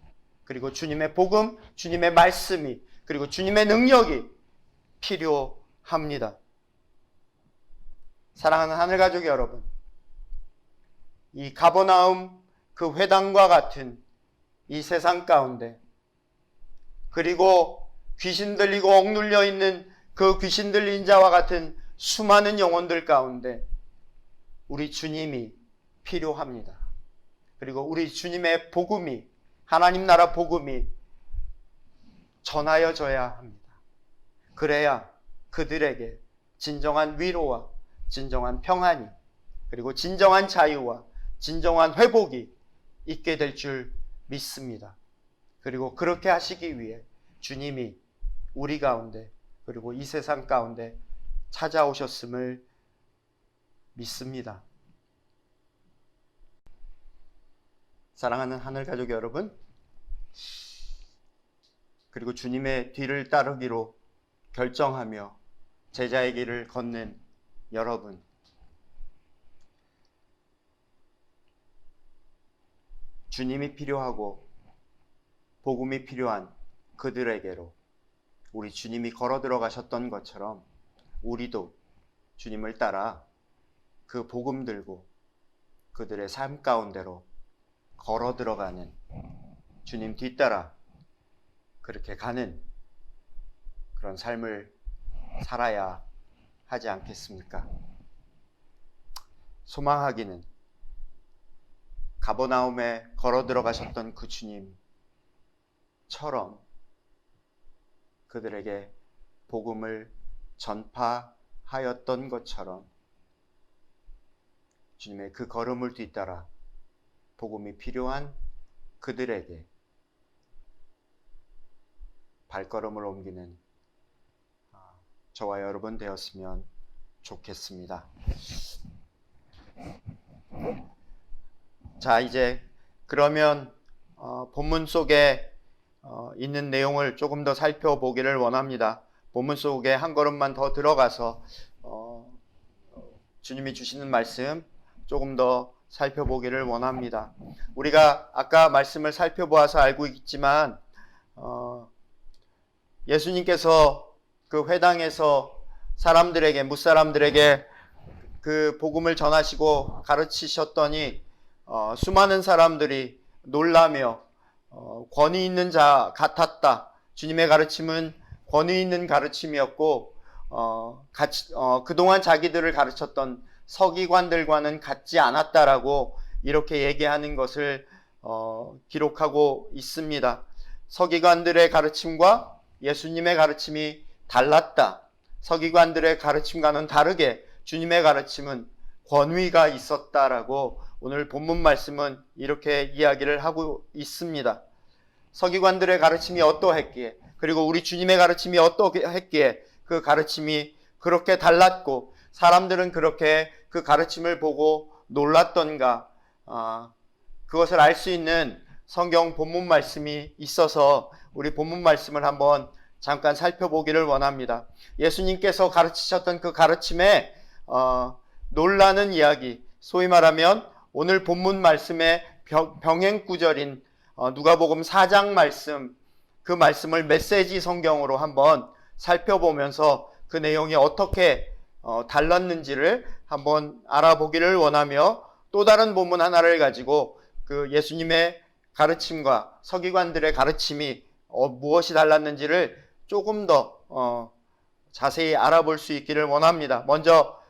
그리고 주님의 복음, 주님의 말씀이, 그리고 주님의 능력이 필요합니다. 사랑하는 하늘가족 여러분, 이 가버나움 그 회당과 같은 이 세상 가운데, 그리고 귀신 들리고 억눌려 있는 그 귀신 들린 자와 같은 수많은 영혼들 가운데 우리 주님이 필요합니다. 그리고 우리 주님의 복음이, 하나님 나라 복음이 전하여져야 합니다. 그래야 그들에게 진정한 위로와 진정한 평안이, 그리고 진정한 자유와 진정한 회복이 있게 될 줄 믿습니다. 그리고 그렇게 하시기 위해 주님이 우리 가운데 그리고 이 세상 가운데 찾아오셨음을 믿습니다. 사랑하는 하늘가족 여러분, 그리고 주님의 뒤를 따르기로 결정하며 제자의 길을 걷는 여러분, 주님이 필요하고 복음이 필요한 그들에게로 우리 주님이 걸어 들어가셨던 것처럼 우리도 주님을 따라 그 복음 들고 그들의 삶 가운데로 걸어 들어가는, 주님 뒤따라 그렇게 가는 그런 삶을 살아야 하지 않겠습니까? 소망하기는 가버나움에 걸어 들어가셨던 그 주님처럼 그들에게 복음을 전파하였던 것처럼 주님의 그 걸음을 뒤따라 복음이 필요한 그들에게 발걸음을 옮기는 저와 여러분 되었으면 좋겠습니다. 자, 이제 그러면 본문 속에 있는 내용을 조금 더 살펴보기를 원합니다. 본문 속에 한 걸음만 더 들어가서 주님이 주시는 말씀 조금 더 살펴보기를 원합니다. 우리가 아까 말씀을 살펴보아서 알고 있지만 예수님께서 그 회당에서 사람들에게, 무사람들에게 그 복음을 전하시고 가르치셨더니 수많은 사람들이 놀라며 권위 있는 자 같았다. 주님의 가르침은 권위 있는 가르침이었고 그동안 자기들을 가르쳤던 서기관들과는 같지 않았다라고 이렇게 얘기하는 것을 기록하고 있습니다. 서기관들의 가르침과 예수님의 가르침이 달랐다. 서기관들의 가르침과는 다르게 주님의 가르침은 권위가 있었다라고 오늘 본문 말씀은 이렇게 이야기를 하고 있습니다. 서기관들의 가르침이 어떠했기에, 그리고 우리 주님의 가르침이 어떠했기에 그 가르침이 그렇게 달랐고 사람들은 그렇게 그 가르침을 보고 놀랐던가, 그것을 알 수 있는 성경 본문 말씀이 있어서 우리 본문 말씀을 한번 잠깐 살펴보기를 원합니다. 예수님께서 가르치셨던 그 가르침에 놀라는 이야기, 소위 말하면 오늘 본문 말씀의 병행 구절인 누가복음 4장 말씀, 그 말씀을 메시지 성경으로 한번 살펴보면서 그 내용이 어떻게 달랐는지를 한번 알아보기를 원하며, 또 다른 본문 하나를 가지고 그 예수님의 가르침과 서기관들의 가르침이 무엇이 달랐는지를 조금 더 자세히 알아볼 수 있기를 원합니다. 먼저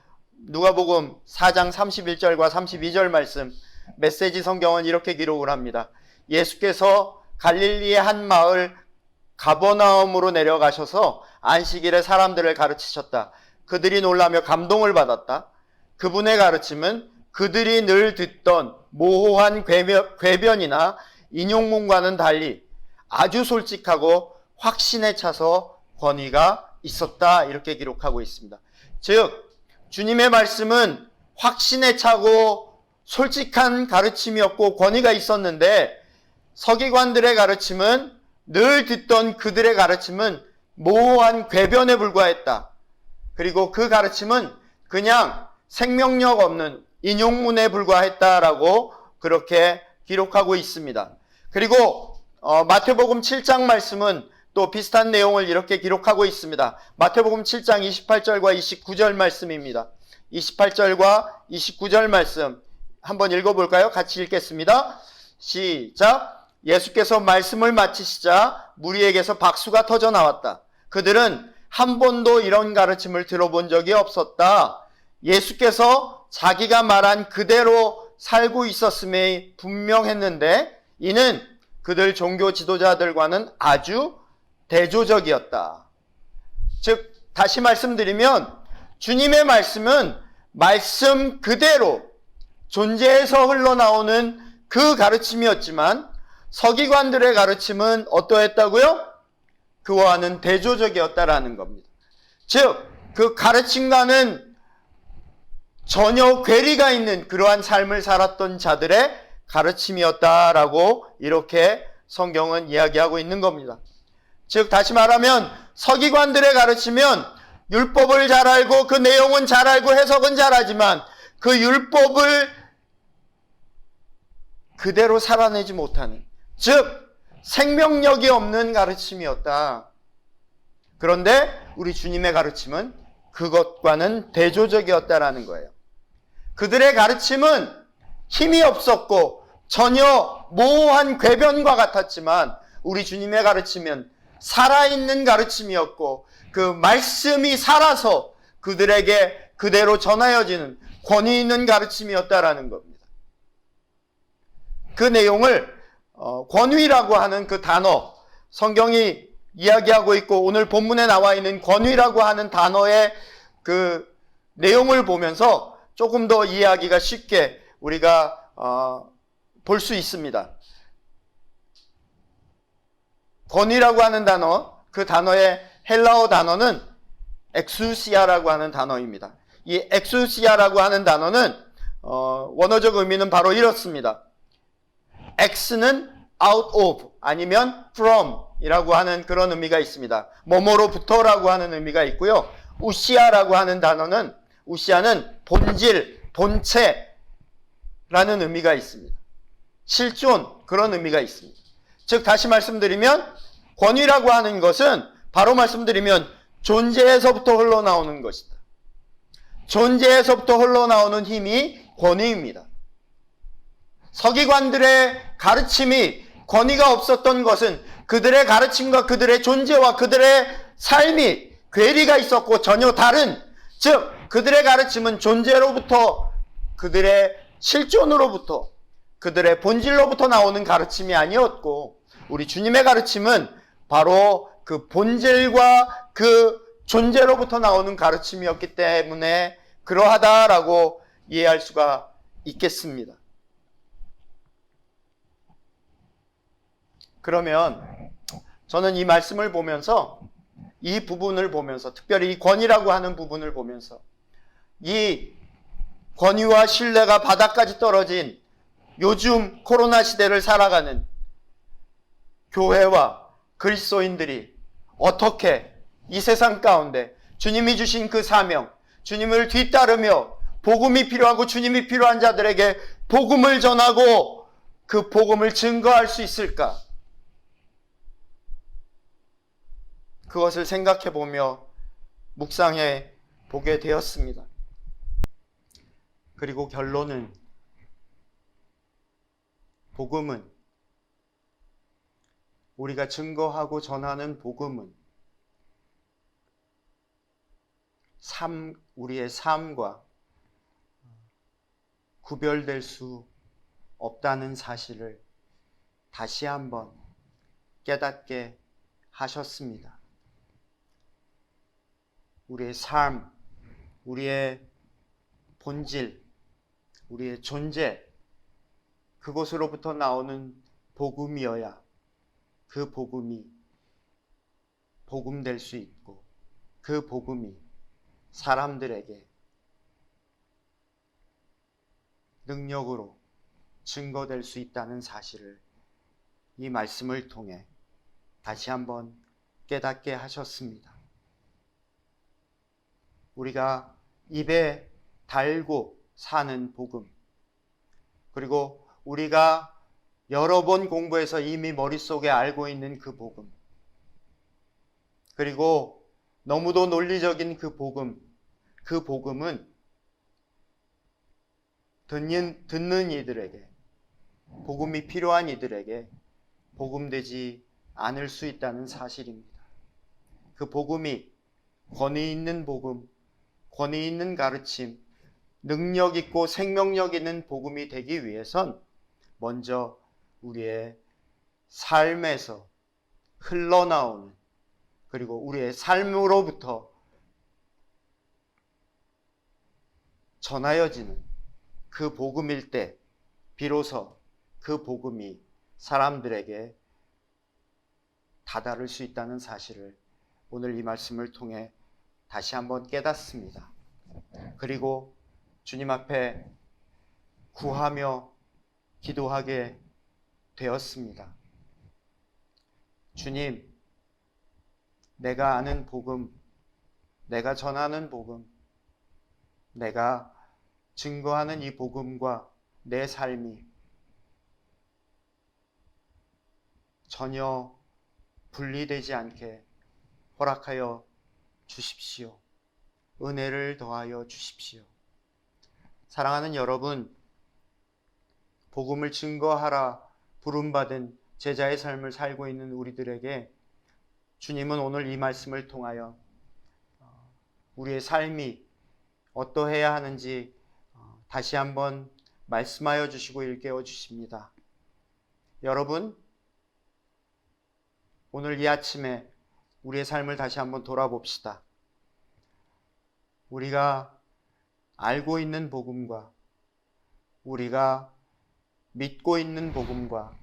누가복음 4장 31절과 32절 말씀, 메시지 성경은 이렇게 기록을 합니다. 예수께서 갈릴리의 한 마을 가버나움으로 내려가셔서 안식일에 사람들을 가르치셨다. 그들이 놀라며 감동을 받았다. 그분의 가르침은 그들이 늘 듣던 모호한 궤변이나 인용문과는 달리 아주 솔직하고 확신에 차서 권위가 있었다. 이렇게 기록하고 있습니다. 즉 주님의 말씀은 확신에 차고 솔직한 가르침이었고 권위가 있었는데, 서기관들의 가르침은, 늘 듣던 그들의 가르침은 모호한 궤변에 불과했다. 그리고 그 가르침은 그냥 생명력 없는 인용문에 불과했다라고 그렇게 기록하고 있습니다. 그리고 마태복음 7장 말씀은 또 비슷한 내용을 이렇게 기록하고 있습니다. 마태복음 7장 28절과 29절 말씀입니다. 28절과 29절 말씀 한번 읽어볼까요? 같이 읽겠습니다. 시작. 예수께서 말씀을 마치시자 무리에게서 박수가 터져 나왔다. 그들은 한 번도 이런 가르침을 들어본 적이 없었다. 예수께서 자기가 말한 그대로 살고 있었음에 분명했는데 이는 그들 종교 지도자들과는 아주 대조적이었다. 즉 다시 말씀드리면 주님의 말씀은 말씀 그대로 존재에서 흘러나오는 그 가르침이었지만 서기관들의 가르침은 어떠했다고요? 그와는 대조적이었다라는 겁니다. 즉, 그 가르침과는 전혀 괴리가 있는 그러한 삶을 살았던 자들의 가르침이었다라고 이렇게 성경은 이야기하고 있는 겁니다. 즉, 다시 말하면 서기관들의 가르치면 율법을 잘 알고 그 내용은 잘 알고 해석은 잘하지만 그 율법을 그대로 살아내지 못하는, 즉 생명력이 없는 가르침이었다. 그런데 우리 주님의 가르침은 그것과는 대조적이었다라는 거예요. 그들의 가르침은 힘이 없었고 전혀 모호한 궤변과 같았지만 우리 주님의 가르침은 살아있는 가르침이었고 그 말씀이 살아서 그들에게 그대로 전하여지는 권위 있는 가르침이었다라는 겁니다. 그 내용을 권위라고 하는 그 단어, 성경이 이야기하고 있고 오늘 본문에 나와 있는 권위라고 하는 단어의 그 내용을 보면서 조금 더 이해하기가 쉽게 우리가 볼 수 있습니다. 권위라고 하는 단어, 그 단어의 헬라어 단어는 엑수시아라고 하는 단어입니다. 이 엑수시아라고 하는 단어는 원어적 의미는 바로 이렇습니다. X는 out of 아니면 from 이라고 하는 그런 의미가 있습니다. 뭐뭐로부터라고 하는 의미가 있고요. 우시아라고 하는 단어는, 우시아는 본질, 본체라는 의미가 있습니다. 실존, 그런 의미가 있습니다. 즉 다시 말씀드리면 권위라고 하는 것은 바로 말씀드리면 존재에서부터 흘러나오는 것이다. 존재에서부터 흘러나오는 힘이 권위입니다. 서기관들의 가르침이 권위가 없었던 것은 그들의 가르침과 그들의 존재와 그들의 삶이 괴리가 있었고 전혀 다른, 즉 그들의 가르침은 존재로부터, 그들의 실존으로부터, 그들의 본질로부터 나오는 가르침이 아니었고 우리 주님의 가르침은 바로 그 본질과 그 존재로부터 나오는 가르침이었기 때문에 그러하다라고 이해할 수가 있겠습니다. 그러면 저는 이 말씀을 보면서, 이 부분을 보면서, 특별히 이 권위라고 하는 부분을 보면서 이 권위와 신뢰가 바닥까지 떨어진 요즘 코로나 시대를 살아가는 교회와 그리스도인들이 어떻게 이 세상 가운데 주님이 주신 그 사명, 주님을 뒤따르며 복음이 필요하고 주님이 필요한 자들에게 복음을 전하고 그 복음을 증거할 수 있을까? 그것을 생각해 보며 묵상해 보게 되었습니다. 그리고 결론은 복음은, 우리가 증거하고 전하는 복음은 우리의 삶과 구별될 수 없다는 사실을 다시 한번 깨닫게 하셨습니다. 우리의 삶, 우리의 본질, 우리의 존재, 그곳으로부터 나오는 복음이어야 그 복음이 복음될 수 있고 그 복음이 사람들에게 능력으로 증거될 수 있다는 사실을 이 말씀을 통해 다시 한번 깨닫게 하셨습니다. 우리가 입에 달고 사는 복음, 그리고 우리가 여러 번 공부해서 이미 머릿속에 알고 있는 그 복음, 그리고 너무도 논리적인 그 복음은 듣는 이들에게, 복음이 필요한 이들에게 복음되지 않을 수 있다는 사실입니다. 그 복음이 권위 있는 복음, 권위 있는 가르침, 능력 있고 생명력 있는 복음이 되기 위해선 먼저 우리의 삶에서 흘러나오는, 그리고 우리의 삶으로부터 전하여지는 그 복음일 때 비로소 그 복음이 사람들에게 다다를 수 있다는 사실을 오늘 이 말씀을 통해 다시 한번 깨닫습니다. 그리고 주님 앞에 구하며 기도하게 되었습니다. 주님, 내가 아는 복음, 내가 전하는 복음, 내가 증거하는 이 복음과 내 삶이 전혀 분리되지 않게 허락하여 주십시오. 은혜를 더하여 주십시오. 사랑하는 여러분, 복음을 증거하라 부름받은 제자의 삶을 살고 있는 우리들에게 주님은 오늘 이 말씀을 통하여 우리의 삶이 어떠해야 하는지 다시 한번 말씀하여 주시고 일깨워 주십니다. 여러분, 오늘 이 아침에 우리의 삶을 다시 한번 돌아봅시다. 우리가 알고 있는 복음과 우리가 믿고 있는 복음과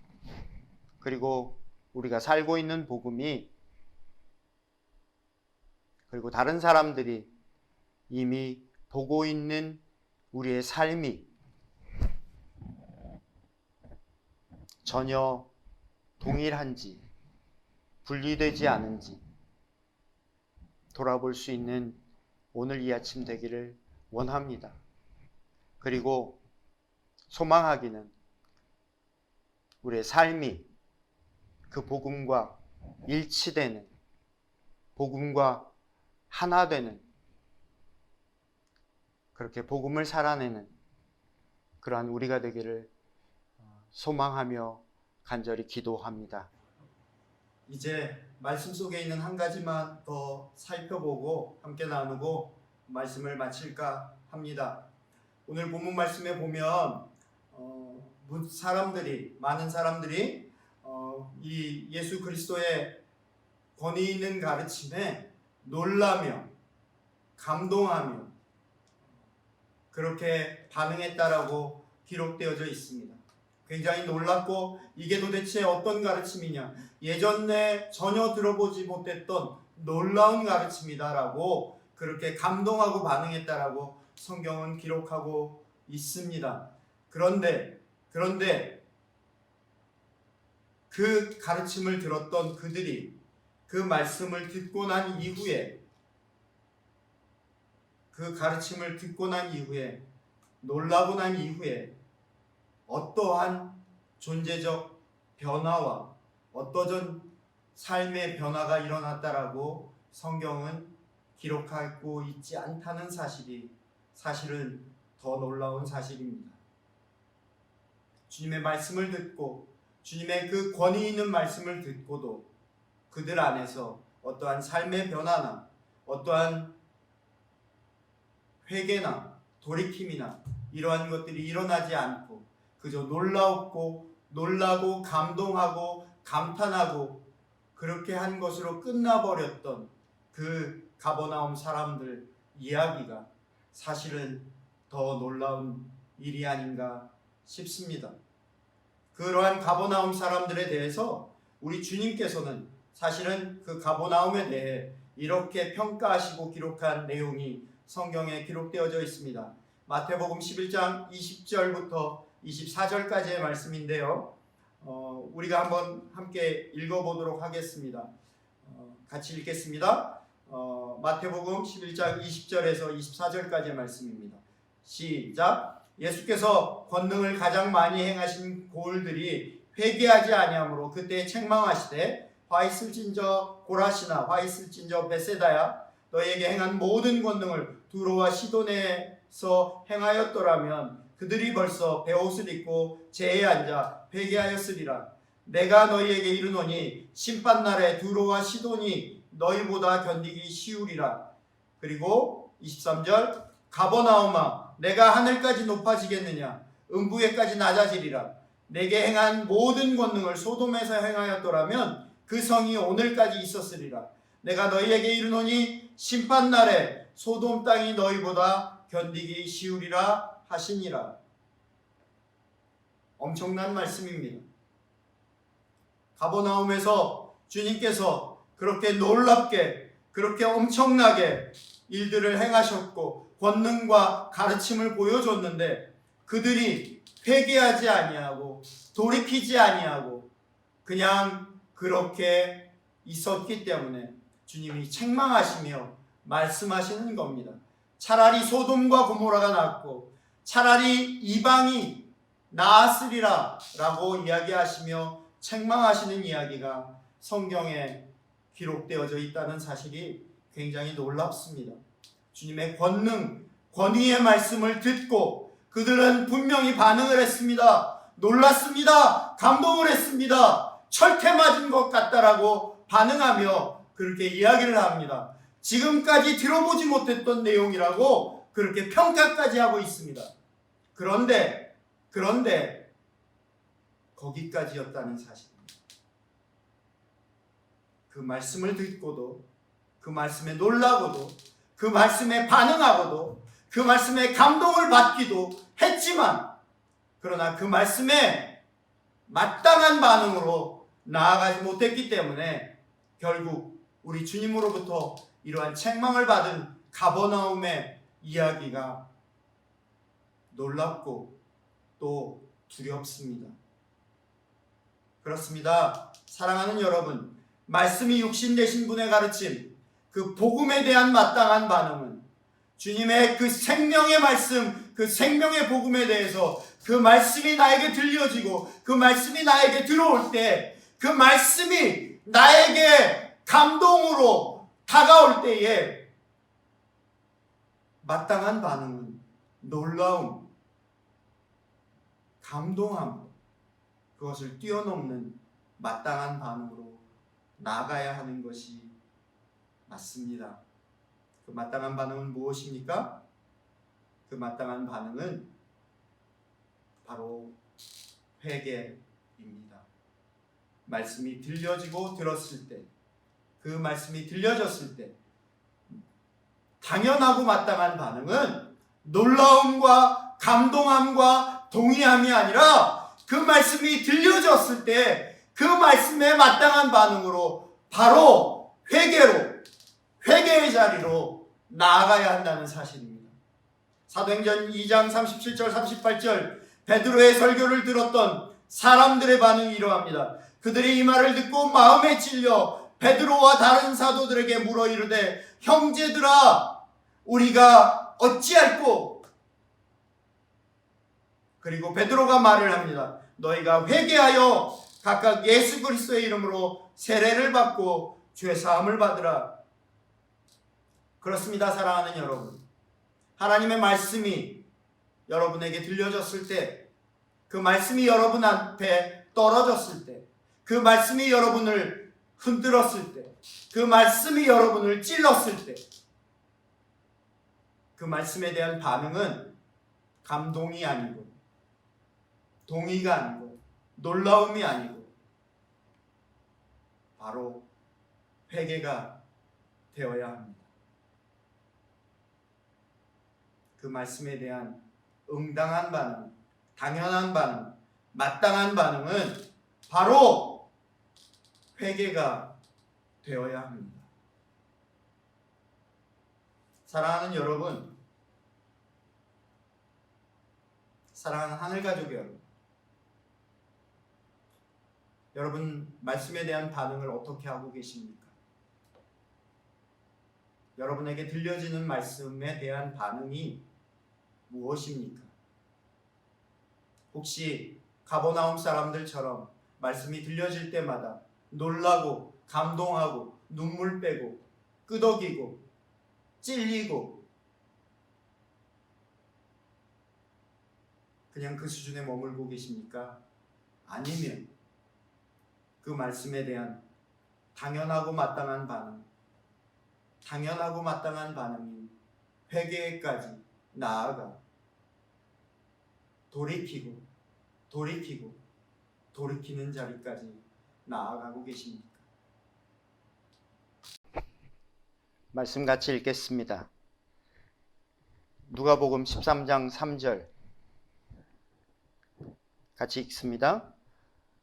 그리고 우리가 살고 있는 복음이 그리고 다른 사람들이 이미 보고 있는 우리의 삶이 전혀 동일한지 분리되지 않은지 돌아볼 수 있는 오늘 이 아침 되기를 원합니다. 그리고 소망하기는 우리의 삶이 그 복음과 일치되는, 복음과 하나 되는, 그렇게 복음을 살아내는 그러한 우리가 되기를 소망하며 간절히 기도합니다. 이제 말씀 속에 있는 한 가지만 더 살펴보고 함께 나누고 말씀을 마칠까 합니다. 오늘 본문 말씀에 보면 많은 사람들이 이 예수 그리스도의 권위 있는 가르침에 놀라며 감동하며 그렇게 반응했다라고 기록되어져 있습니다. 굉장히 놀랍고 이게 도대체 어떤 가르침이냐, 예전에 전혀 들어보지 못했던 놀라운 가르침이다라고 그렇게 감동하고 반응했다라고 성경은 기록하고 있습니다. 그런데 그 가르침을 들었던 그들이 그 말씀을 듣고 난 이후에 그 가르침을 듣고 난 이후에 놀라고 난 이후에 어떠한 존재적 변화와 어떠한 삶의 변화가 일어났다라고 성경은 기록하고 있지 않다는 사실이 사실은 더 놀라운 사실입니다. 주님의 말씀을 듣고 주님의 그 권위 있는 말씀을 듣고도 그들 안에서 어떠한 삶의 변화나 어떠한 회개나 돌이킴이나 이러한 것들이 일어나지 않고 그저 놀라고 감동하고 감탄하고 그렇게 한 것으로 끝나버렸던 그 가버나움 사람들 이야기가 사실은 더 놀라운 일이 아닌가 싶습니다. 그러한 가버나움 사람들에 대해서 우리 주님께서는 사실은 그 가버나움에 대해 이렇게 평가하시고 기록한 내용이 성경에 기록되어져 있습니다. 마태복음 11장 20절부터 24절까지의 말씀인데요. 우리가 한번 함께 읽어보도록 하겠습니다. 같이 읽겠습니다. 마태복음 11장 20절에서 24절까지의 말씀입니다. 시작. 예수께서 권능을 가장 많이 행하신 고을들이 회개하지 아니하므로 그때 책망하시되 화 있을진저 고라시나 화 있을진저 베세다야 너희에게 행한 모든 권능을 두로와 시돈에서 행하였더라면 그들이 벌써 베옷을 입고 제에 앉아 회개하였으리라. 내가 너희에게 이르노니 심판날에 두로와 시돈이 너희보다 견디기 쉬우리라. 그리고 23절 가버나움아 내가 하늘까지 높아지겠느냐 음부에까지 낮아지리라. 내게 행한 모든 권능을 소돔에서 행하였더라면 그 성이 오늘까지 있었으리라. 내가 너희에게 이르노니 심판날에 소돔 땅이 너희보다 견디기 쉬우리라 하시니라. 엄청난 말씀입니다. 가버나움에서 주님께서 그렇게 놀랍게, 그렇게 엄청나게 일들을 행하셨고 권능과 가르침을 보여줬는데 그들이 회개하지 아니하고 돌이키지 아니하고 그냥 그렇게 있었기 때문에 주님이 책망하시며 말씀하시는 겁니다. 차라리 소돔과 고모라가 낫고 차라리 이방이 나았으리라 라고 이야기하시며 책망하시는 이야기가 성경에 기록되어져 있다는 사실이 굉장히 놀랍습니다. 주님의 권능, 권위의 말씀을 듣고 그들은 분명히 반응을 했습니다. 놀랐습니다. 감동을 했습니다. 철퇴 맞은 것 같다라고 반응하며 그렇게 이야기를 합니다. 지금까지 들어보지 못했던 내용이라고 그렇게 평가까지 하고 있습니다. 그런데 거기까지였다는 사실입니다. 그 말씀을 듣고도 그 말씀에 놀라고도 그 말씀에 반응하고도 그 말씀에 감동을 받기도 했지만 그러나 그 말씀에 마땅한 반응으로 나아가지 못했기 때문에 결국 우리 주님으로부터 이러한 책망을 받은 가버나움의 이야기가 놀랍고 또 두렵습니다. 그렇습니다. 사랑하는 여러분, 말씀이 육신 되신 분의 가르침, 그 복음에 대한 마땅한 반응은 주님의 그 생명의 말씀, 그 생명의 복음에 대해서 그 말씀이 나에게 들려지고 그 말씀이 나에게 들어올 때 그 말씀이 나에게 감동으로 다가올 때에 마땅한 반응은 놀라움, 감동함, 그것을 뛰어넘는 마땅한 반응으로 나아가야 하는 것이 맞습니다. 그 마땅한 반응은 무엇입니까? 그 마땅한 반응은 바로 회개입니다. 말씀이 들려지고 들었을 때, 그 말씀이 들려졌을 때 당연하고 마땅한 반응은 놀라움과 감동함과 동의함이 아니라 그 말씀이 들려졌을 때 그 말씀에 마땅한 반응으로 바로 회개의 자리로 나아가야 한다는 사실입니다. 사도행전 2장 37절 38절 베드로의 설교를 들었던 사람들의 반응이 이러합니다. 그들이 이 말을 듣고 마음에 찔려 베드로와 다른 사도들에게 물어 이르되 형제들아 우리가 어찌할꼬? 그리고 베드로가 말을 합니다. 너희가 회개하여 각각 예수 그리스도의 이름으로 세례를 받고 죄 사함을 받으라. 그렇습니다. 사랑하는 여러분, 하나님의 말씀이 여러분에게 들려졌을 때, 그 말씀이 여러분 앞에 떨어졌을 때, 그 말씀이 여러분을 흔들었을 때, 그 말씀이 여러분을 찔렀을 때, 그 말씀에 대한 반응은 감동이 아니고 동의가 아니고 놀라움이 아니고 바로 회개가 되어야 합니다. 그 말씀에 대한 응당한 반응, 당연한 반응, 마땅한 반응은 바로 회개가 되어야 합니다. 사랑하는 여러분, 사랑하는 하늘가족 여러분, 여러분 말씀에 대한 반응을 어떻게 하고 계십니까? 여러분에게 들려지는 말씀에 대한 반응이 무엇입니까? 혹시 가버나움 사람들처럼 말씀이 들려질 때마다 놀라고 감동하고 눈물 빼고 끄덕이고 찔리고 그냥 그 수준에 머물고 계십니까? 아니면 그 말씀에 대한 당연하고 마땅한 반응인 회개까지 나아가 돌이키는 자리까지 나아가고 계십니까? 말씀 같이 읽겠습니다. 누가복음 13장 3절 같이 읽습니다.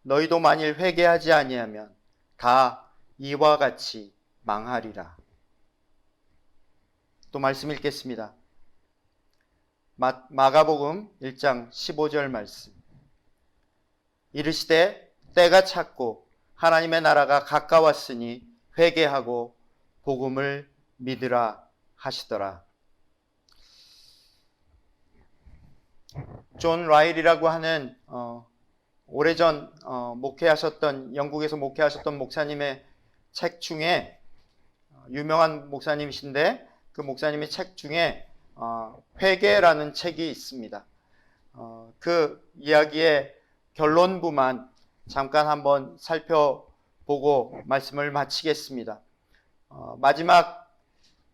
너희도 만일 회개하지 아니하면 다 이와 같이 망하리라. 또 말씀 읽겠습니다. 마가복음 1장 15절 말씀. 이르시되 때가 찼고 하나님의 나라가 가까웠으니 회개하고 복음을 믿으라 하시더라. 존 라일이라고 하는 오래전 목회하셨던, 영국에서 목회하셨던 목사님의 책 중에, 유명한 목사님이신데 그 목사님의 책 중에 회개라는 책이 있습니다. 그 이야기의 결론부만 잠깐 한번 살펴보고 말씀을 마치겠습니다. 마지막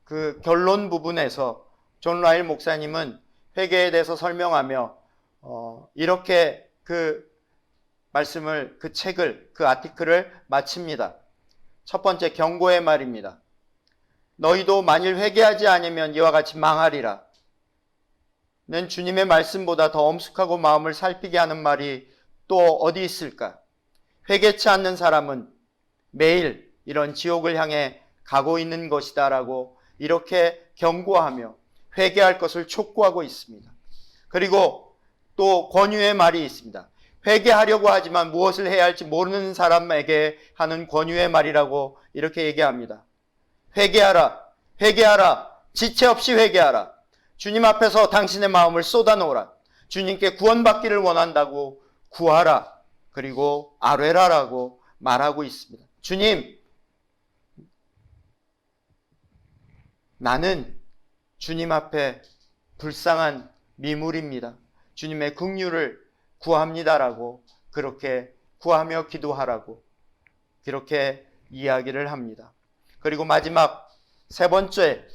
그 결론 부분에서 존 라일 목사님은 회개에 대해서 설명하며 이렇게 그 말씀을, 그 책을, 그 아티클을 마칩니다. 첫 번째 경고의 말입니다. 너희도 만일 회개하지 않으면 이와 같이 망하리라. 는 주님의 말씀보다 더 엄숙하고 마음을 살피게 하는 말이 또 어디 있을까? 회개치 않는 사람은 매일 이런 지옥을 향해 가고 있는 것이다 라고 이렇게 경고하며 회개할 것을 촉구하고 있습니다. 그리고 또 권유의 말이 있습니다. 회개하려고 하지만 무엇을 해야 할지 모르는 사람에게 하는 권유의 말이라고 이렇게 얘기합니다. 회개하라, 회개하라, 지체 없이 회개하라. 주님 앞에서 당신의 마음을 쏟아놓으라. 주님께 구원받기를 원한다고 구하라. 그리고 아뢰라라고 말하고 있습니다. 주님, 나는 주님 앞에 불쌍한 미물입니다. 주님의 긍휼을 구합니다라고 그렇게 구하며 기도하라고 그렇게 이야기를 합니다. 그리고 마지막 세 번째,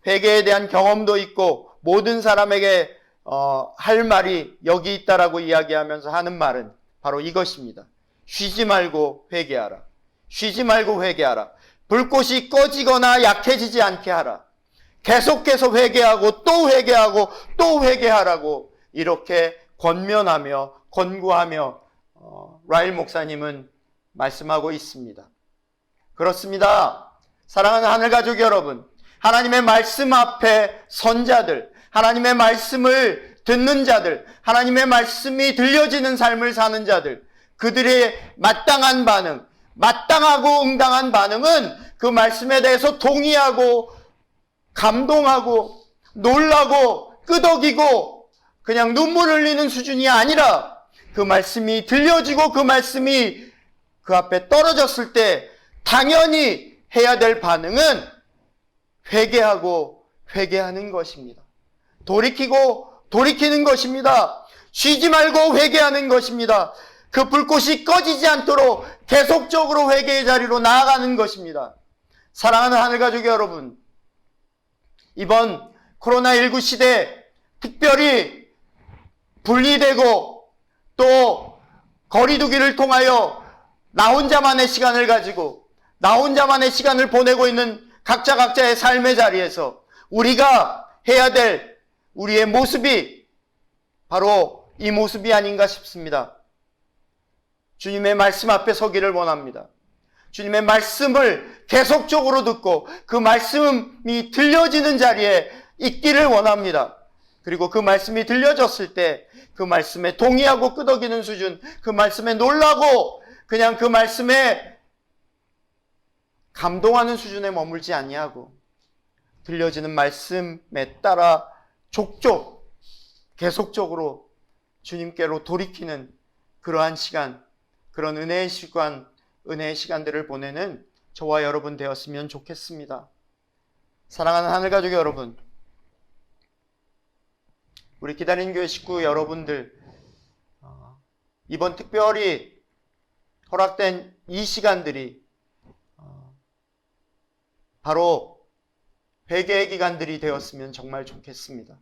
회개에 대한 경험도 있고 모든 사람에게 할 말이 여기 있다라고 이야기하면서 하는 말은 바로 이것입니다. 쉬지 말고 회개하라. 쉬지 말고 회개하라. 불꽃이 꺼지거나 약해지지 않게 하라. 계속해서 회개하고 또 회개하고 또 회개하라고 이렇게 권면하며 권고하며 라일 목사님은 말씀하고 있습니다. 그렇습니다. 사랑하는 하늘가족 여러분, 하나님의 말씀 앞에 선 자들, 하나님의 말씀을 듣는 자들, 하나님의 말씀이 들려지는 삶을 사는 자들, 그들의 마땅한 반응, 마땅하고 응당한 반응은 그 말씀에 대해서 동의하고 감동하고 놀라고 끄덕이고 그냥 눈물 흘리는 수준이 아니라 그 말씀이 들려지고 그 말씀이 그 앞에 떨어졌을 때 당연히 해야 될 반응은 회개하고 회개하는 것입니다. 돌이키고 돌이키는 것입니다. 쉬지 말고 회개하는 것입니다. 그 불꽃이 꺼지지 않도록 계속적으로 회개의 자리로 나아가는 것입니다. 사랑하는 하늘가족 여러분, 이번 코로나19 시대 특별히 분리되고 또 거리두기를 통하여 나 혼자만의 시간을 가지고 나 혼자만의 시간을 보내고 있는 각자의 삶의 자리에서 우리가 해야 될 우리의 모습이 바로 이 모습이 아닌가 싶습니다. 주님의 말씀 앞에 서기를 원합니다. 주님의 말씀을 계속적으로 듣고 그 말씀이 들려지는 자리에 있기를 원합니다. 그리고 그 말씀이 들려졌을 때 그 말씀에 동의하고 끄덕이는 수준, 그 말씀에 놀라고 그냥 그 말씀에 감동하는 수준에 머물지 아니하고 들려지는 말씀에 따라 족족 계속적으로 주님께로 돌이키는 그러한 시간, 그런 은혜의 시간들을 보내는 저와 여러분 되었으면 좋겠습니다. 사랑하는 하늘가족 여러분, 우리 기다리는 교회 식구 여러분들, 이번 특별히 허락된 이 시간들이 바로 회개의 기간들이 되었으면 정말 좋겠습니다.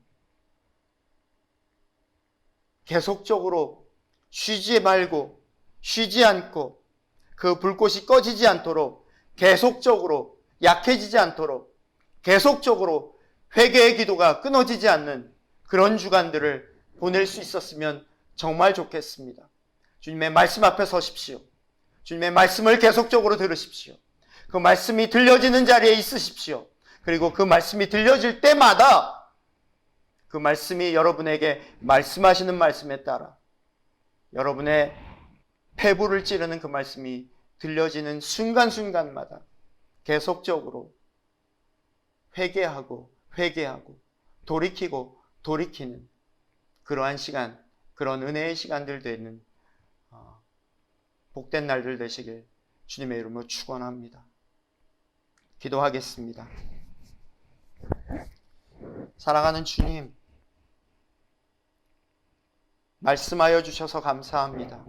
계속적으로 쉬지 말고 쉬지 않고 그 불꽃이 꺼지지 않도록 계속적으로 약해지지 않도록 계속적으로 회개의 기도가 끊어지지 않는 그런 주간들을 보낼 수 있었으면 정말 좋겠습니다. 주님의 말씀 앞에 서십시오. 주님의 말씀을 계속적으로 들으십시오. 그 말씀이 들려지는 자리에 있으십시오. 그리고 그 말씀이 들려질 때마다 그 말씀이 여러분에게 말씀하시는 말씀에 따라 여러분의 폐부를 찌르는 그 말씀이 들려지는 순간순간마다 계속적으로 회개하고 돌이키고 돌이키는 그러한 시간, 그런 은혜의 시간들 되는 복된 날들 되시길 주님의 이름으로 축원합니다. 기도하겠습니다. 사랑하는 주님, 말씀하여 주셔서 감사합니다.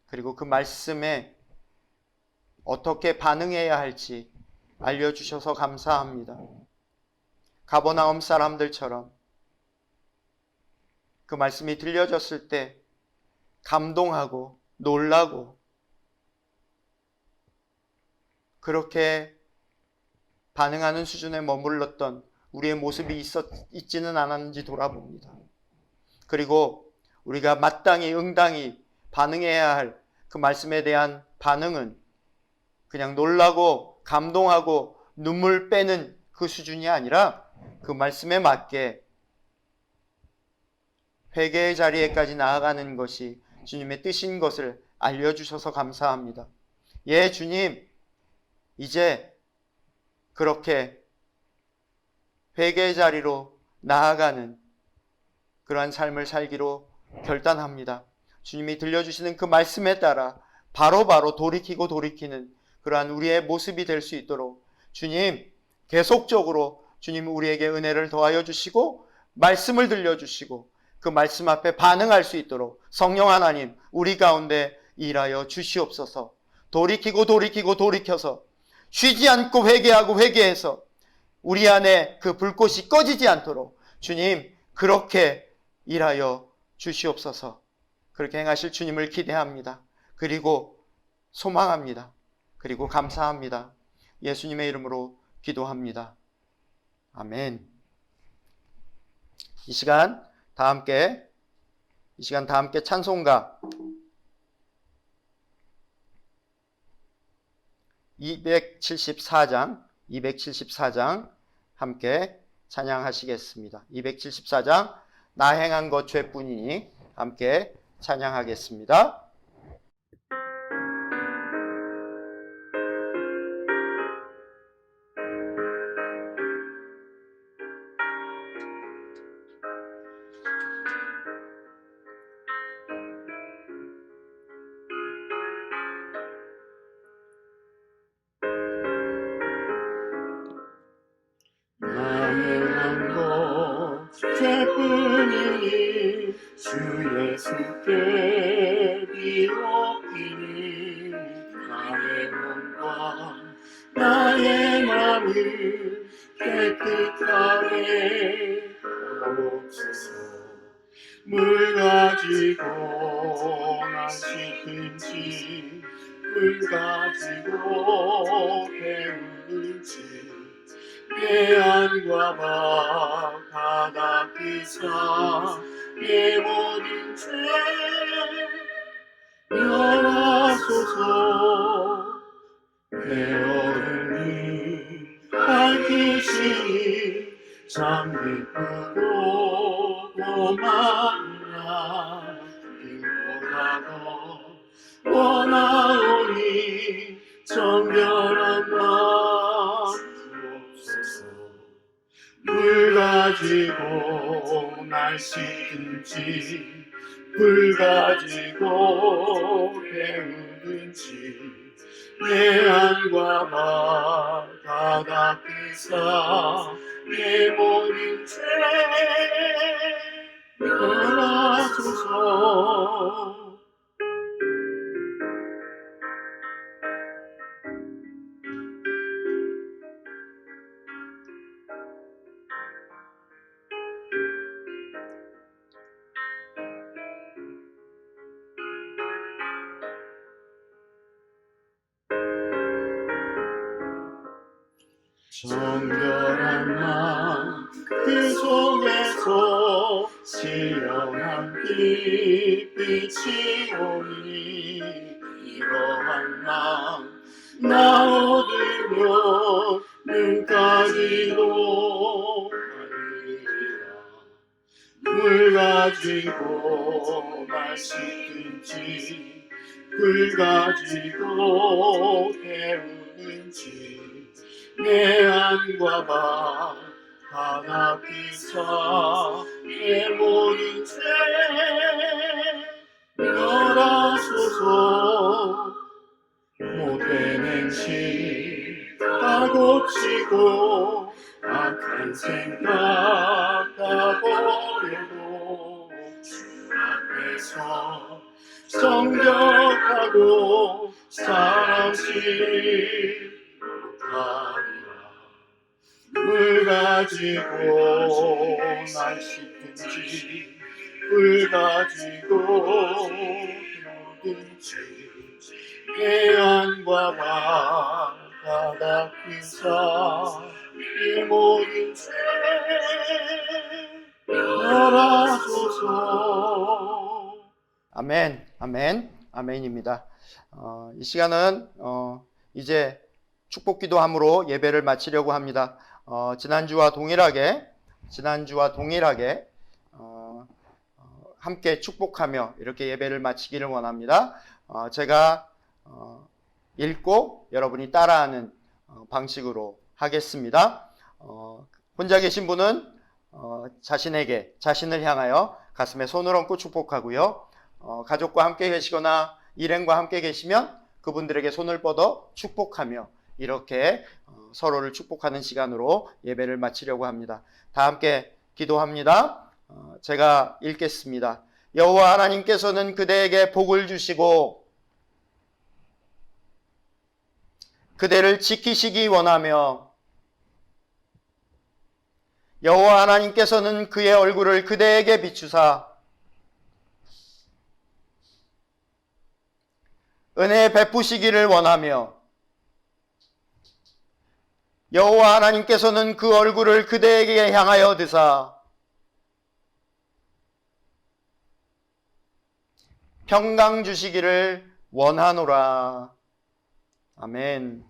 그리고 그 말씀에 어떻게 반응해야 할지 알려주셔서 감사합니다. 가버나움 사람들처럼 그 말씀이 들려졌을 때 감동하고 놀라고 그렇게 반응하는 수준에 머물렀던 우리의 모습이 있지는 않았는지 돌아봅니다. 그리고 우리가 마땅히 응당히 반응해야 할 그 말씀에 대한 반응은 그냥 놀라고 감동하고 눈물 빼는 그 수준이 아니라 그 말씀에 맞게 회개의 자리에까지 나아가는 것이 주님의 뜻인 것을 알려주셔서 감사합니다. 예, 주님, 이제 그렇게 회개의 자리로 나아가는 그러한 삶을 살기로 결단합니다. 주님이 들려주시는 그 말씀에 따라 바로바로 돌이키고 돌이키는 그러한 우리의 모습이 될 수 있도록 주님, 계속적으로 주님 우리에게 은혜를 더하여 주시고 말씀을 들려주시고 그 말씀 앞에 반응할 수 있도록 성령 하나님 우리 가운데 일하여 주시옵소서. 돌이키고 돌이켜서 쉬지 않고 회개하고 회개해서 우리 안에 그 불꽃이 꺼지지 않도록 주님 그렇게 일하여 주시옵소서. 그렇게 행하실 주님을 기대합니다. 그리고 소망합니다. 그리고 감사합니다. 예수님의 이름으로 기도합니다. 아멘. 이 시간 다 함께 찬송가 274장 함께 찬양하시겠습니다. 274장 나 행한 것 죄뿐이니 함께 찬양하겠습니다. 나의 것 죄뿐이니 주 예수께 비옵기니 나의 몸과 나의 맘을 깨끗하게 하옵소서. 물 가지고 난 씻든지 물 가지고 배우든지 내 안과 바 닦으사 내 모든 죄 멸하소서. 내 어른이 밝히시니 잠기쁘고 고만이라 인도하고 원하오니 정결한 마음 주옵소서. 물 가지고 날 씻든지 불 가지고 배우든지 내 안과 바 닦으사 내 모든 죄 멸하소서. 정결한 마음 그 속에서 시원한 빛이 오니 이러한 나 얻으면 눈까지도 가리리라. 물 가지고 날 씻든지 불 가지고 태우는지 내 안과 바다 비사 내 모든 죄 멸하소서. 못된 행실 다 고치고 악한 생각 다 버려도 주 앞에서 정결하고 사랑실 못하리라. 물 가지고 날 씻든지 불 가지고 누든지 내 안과 바다 닦으사 이 모든 죄 멸하소서. 아멘, 아멘, 아멘입니다. 이 시간은 이제 축복기도함으로 예배를 마치려고 합니다. 지난주와 동일하게 함께 축복하며 이렇게 예배를 마치기를 원합니다. 제가 읽고 여러분이 따라하는 방식으로 하겠습니다. 혼자 계신 분은 자신을 향하여 가슴에 손을 얹고 축복하고요. 가족과 함께 계시거나 일행과 함께 계시면 그분들에게 손을 뻗어 축복하며 이렇게 서로를 축복하는 시간으로 예배를 마치려고 합니다. 다 함께 기도합니다. 제가 읽겠습니다. 여호와 하나님께서는 그대에게 복을 주시고 그대를 지키시기 원하며 여호와 하나님께서는 그의 얼굴을 그대에게 비추사 은혜 베푸시기를 원하며 여호와 하나님께서는 그 얼굴을 그대에게 향하여 드사 평강 주시기를 원하노라. 아멘.